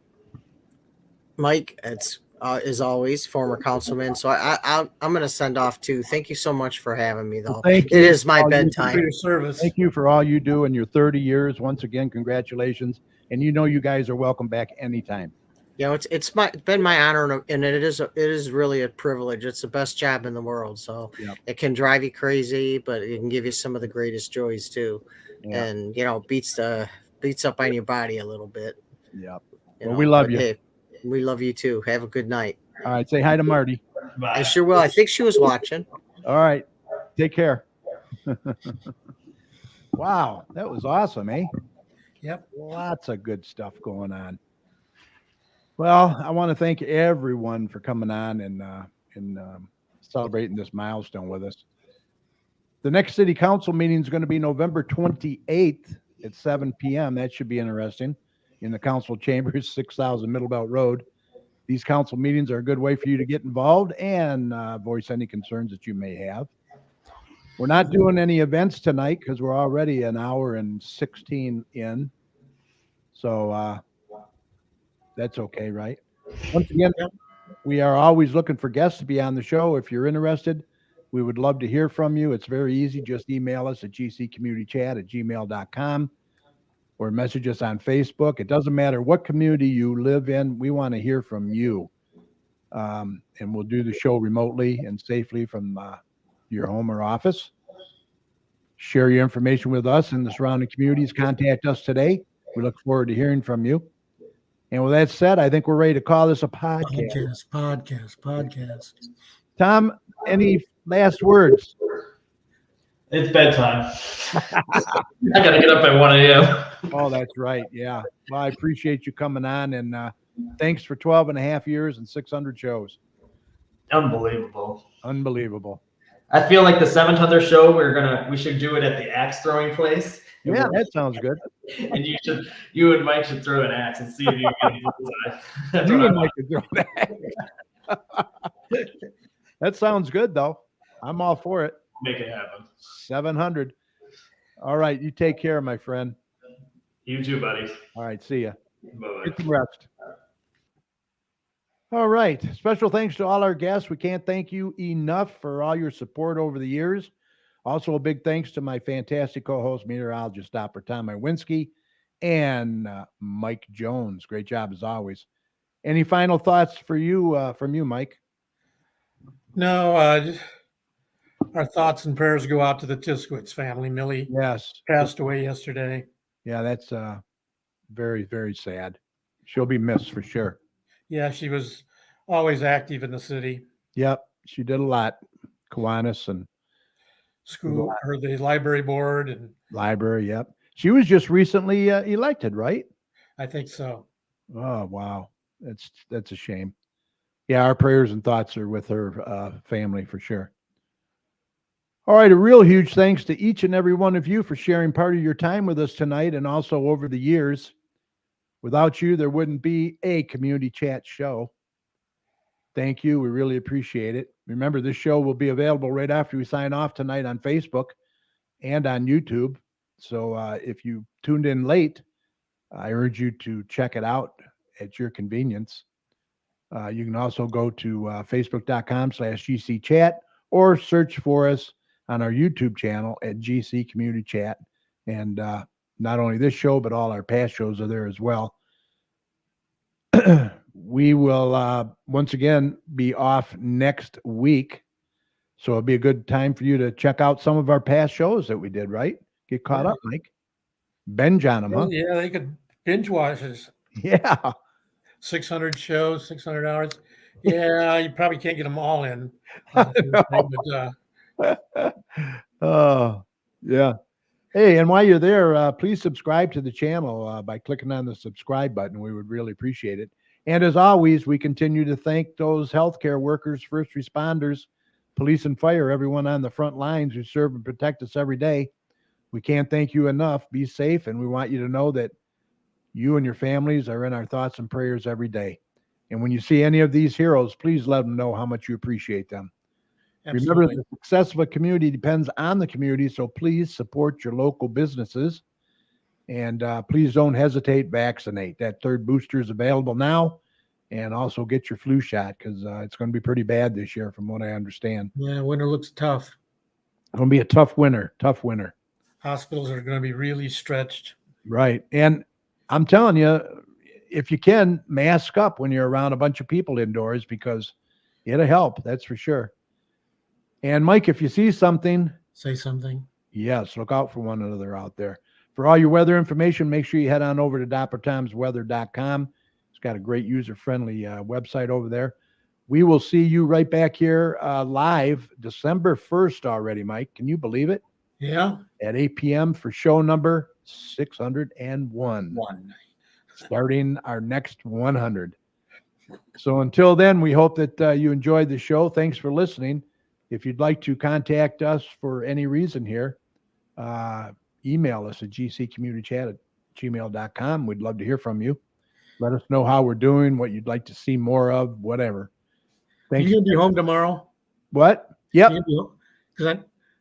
Q: Mike, it's as always, former councilman. So I'm going to send off too. Thank you so much for having me, though.
B: Thank
Q: It
B: you
Q: is
B: for
Q: my
B: all you do.
Q: bedtime.
B: Thank you for all you do in your 30 years. Once again, congratulations. And you know, you guys are welcome back anytime.
Q: You know, it's been my honor, and it is really a privilege. It's the best job in the world. So it can drive you crazy, but it can give you some of the greatest joys too.
B: Yeah.
Q: And you know, beats up on your body a little bit.
B: Yep.
Q: You
B: Well,
Q: know,
B: we love
Q: but
B: you.
Q: Hey, we love you too. Have a good night.
B: All right. Say hi to Marty.
Q: I sure will. I think she was watching.
B: All right. Take care. Wow. That was awesome, eh?
L: Yep.
B: Lots of good stuff going on. Well, I want to thank everyone for coming on and celebrating this milestone with us. The next city council meeting is going to be November 28th at 7 p.m. That should be interesting in the council chambers, 6,000 Middle Belt Road. These council meetings are a good way for you to get involved and voice any concerns that you may have. We're not doing any events tonight because we're already an hour and 16 in. So that's okay, right? Once again, we are always looking for guests to be on the show. If you're interested, we would love to hear from you. It's very easy. Just email us at gccommunitychat@gmail.com or message us on Facebook. It doesn't matter what community you live in. We want to hear from you. And we'll do the show remotely and safely from your home or office. Share your information with us and the surrounding communities. Contact us today. We look forward to hearing from you. And with that said, I think we're ready to call this a podcast.
L: Podcast.
B: Tom, any last words?
C: It's bedtime. I got to get up at 1 a.m.
B: Oh, that's right. Yeah. Well, I appreciate you coming on, and thanks for 12 and a half years and 600 shows.
C: Unbelievable.
B: Unbelievable.
C: I feel like the 700th show, we should do it at the axe throwing place.
B: Yeah, that sounds good.
C: And you and Mike should throw an axe and see if you can get inside.
B: You and Mike could throw that. That sounds good, though. I'm all for it.
C: Make it happen.
B: 700. All right. You take care, my friend.
C: You too, buddy.
B: All right. See ya.
C: Bye-bye.
B: Get some rest. All right. Special thanks to all our guests. We can't thank you enough for all your support over the years. Also, a big thanks to my fantastic co-host, meteorologist, Dr. Tom Iwinski, and Mike Jones. Great job as always. Any final thoughts for you, from you, Mike?
L: No, our thoughts and prayers go out to the Tiskowitz family. Millie passed away yesterday.
B: Yeah, that's very, very sad. She'll be missed for sure.
L: Yeah, she was always active in the city.
B: Yep, she did a lot. Kiwanis and
L: school, or the library board and
B: library. Yep, she was just recently elected, right?
L: I think so.
B: Oh wow, that's a shame. Yeah, our prayers and thoughts are with her family for sure. All right, a real huge thanks to each and every one of you for sharing part of your time with us tonight and also over the years. Without you, there wouldn't be a Community Chat show. Thank you. We really appreciate it. Remember, this show will be available right after we sign off tonight on Facebook and on YouTube. So if you tuned in late, I urge you to check it out at your convenience. You can also go to facebook.com/GCChat or search for us on our YouTube channel at GC Community Chat. And not only this show, but all our past shows are there as well. We will once again be off next week. So it'll be a good time for you to check out some of our past shows that we did, right? Get caught up, Mike. Binge on them, huh?
L: Yeah, they could binge watch this.
B: Yeah.
L: 600 shows, 600 hours. Yeah, you probably can't get them all in.
B: Oh, yeah. Hey, and while you're there, please subscribe to the channel by clicking on the subscribe button. We would really appreciate it. And as always, we continue to thank those healthcare workers, first responders, police and fire, everyone on the front lines who serve and protect us every day. We can't thank you enough. Be safe, and we want you to know that you and your families are in our thoughts and prayers every day. And when you see any of these heroes, please let them know how much you appreciate them.
L: Absolutely.
B: Remember, the success of a community depends on the community, so please support your local businesses. And please don't hesitate, vaccinate. That third booster is available now. And also get your flu shot because it's going to be pretty bad this year from what I understand.
L: Yeah, winter looks tough.
B: It's going to be a tough winter,
L: Hospitals are going to be really stretched.
B: Right. And I'm telling you, if you can, mask up when you're around a bunch of people indoors because it'll help. That's for sure. And Mike, if you see something,
L: say something.
B: Yes, look out for one another out there. For all your weather information, make sure you head on over to dappertimesweather.com. It's got a great user-friendly website over there. We will see you right back here live December 1st already, Mike. Can you believe it?
L: Yeah.
B: At 8 p.m. for show number 601. Starting our next 100. So until then, we hope that you enjoyed the show. Thanks for listening. If you'd like to contact us for any reason here, email us at gccommunitychat@gmail.com. We'd love to hear from you. Let us know how we're doing, what you'd like to see more of, whatever. Thanks.
L: You gonna be home tomorrow?
B: What? Yep.
L: Because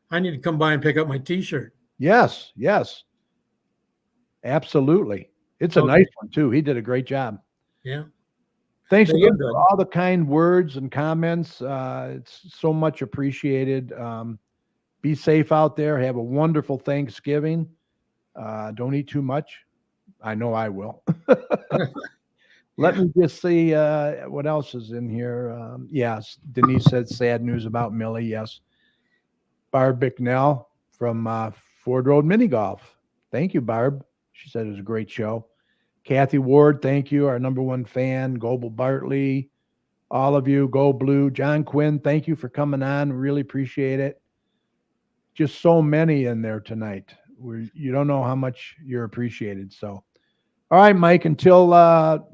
L: I need to come by and pick up my T-shirt.
B: Yes. Absolutely. It's a nice one too. He did a great job.
L: Yeah.
B: Thanks
L: They
B: again
L: look good.
B: for all the kind words and comments. It's so much appreciated. Be safe out there. Have a wonderful Thanksgiving. Don't eat too much. I know I will. Let me just see what else is in here. Yes, Denise said sad news about Millie. Yes. Barb Bicknell from Ford Road Mini Golf. Thank you, Barb. She said it was a great show. Kathy Ward, thank you. Our #1 fan. Goble Bartley. All of you. Go Blue. John Quinn, thank you for coming on. Really appreciate it. Just so many in there tonight. You don't know how much you're appreciated. So, all right, Mike, until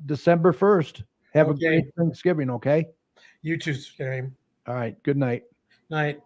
B: December 1st, have a great Thanksgiving, okay?
L: You too, Scary.
B: All right, good night.
L: Night.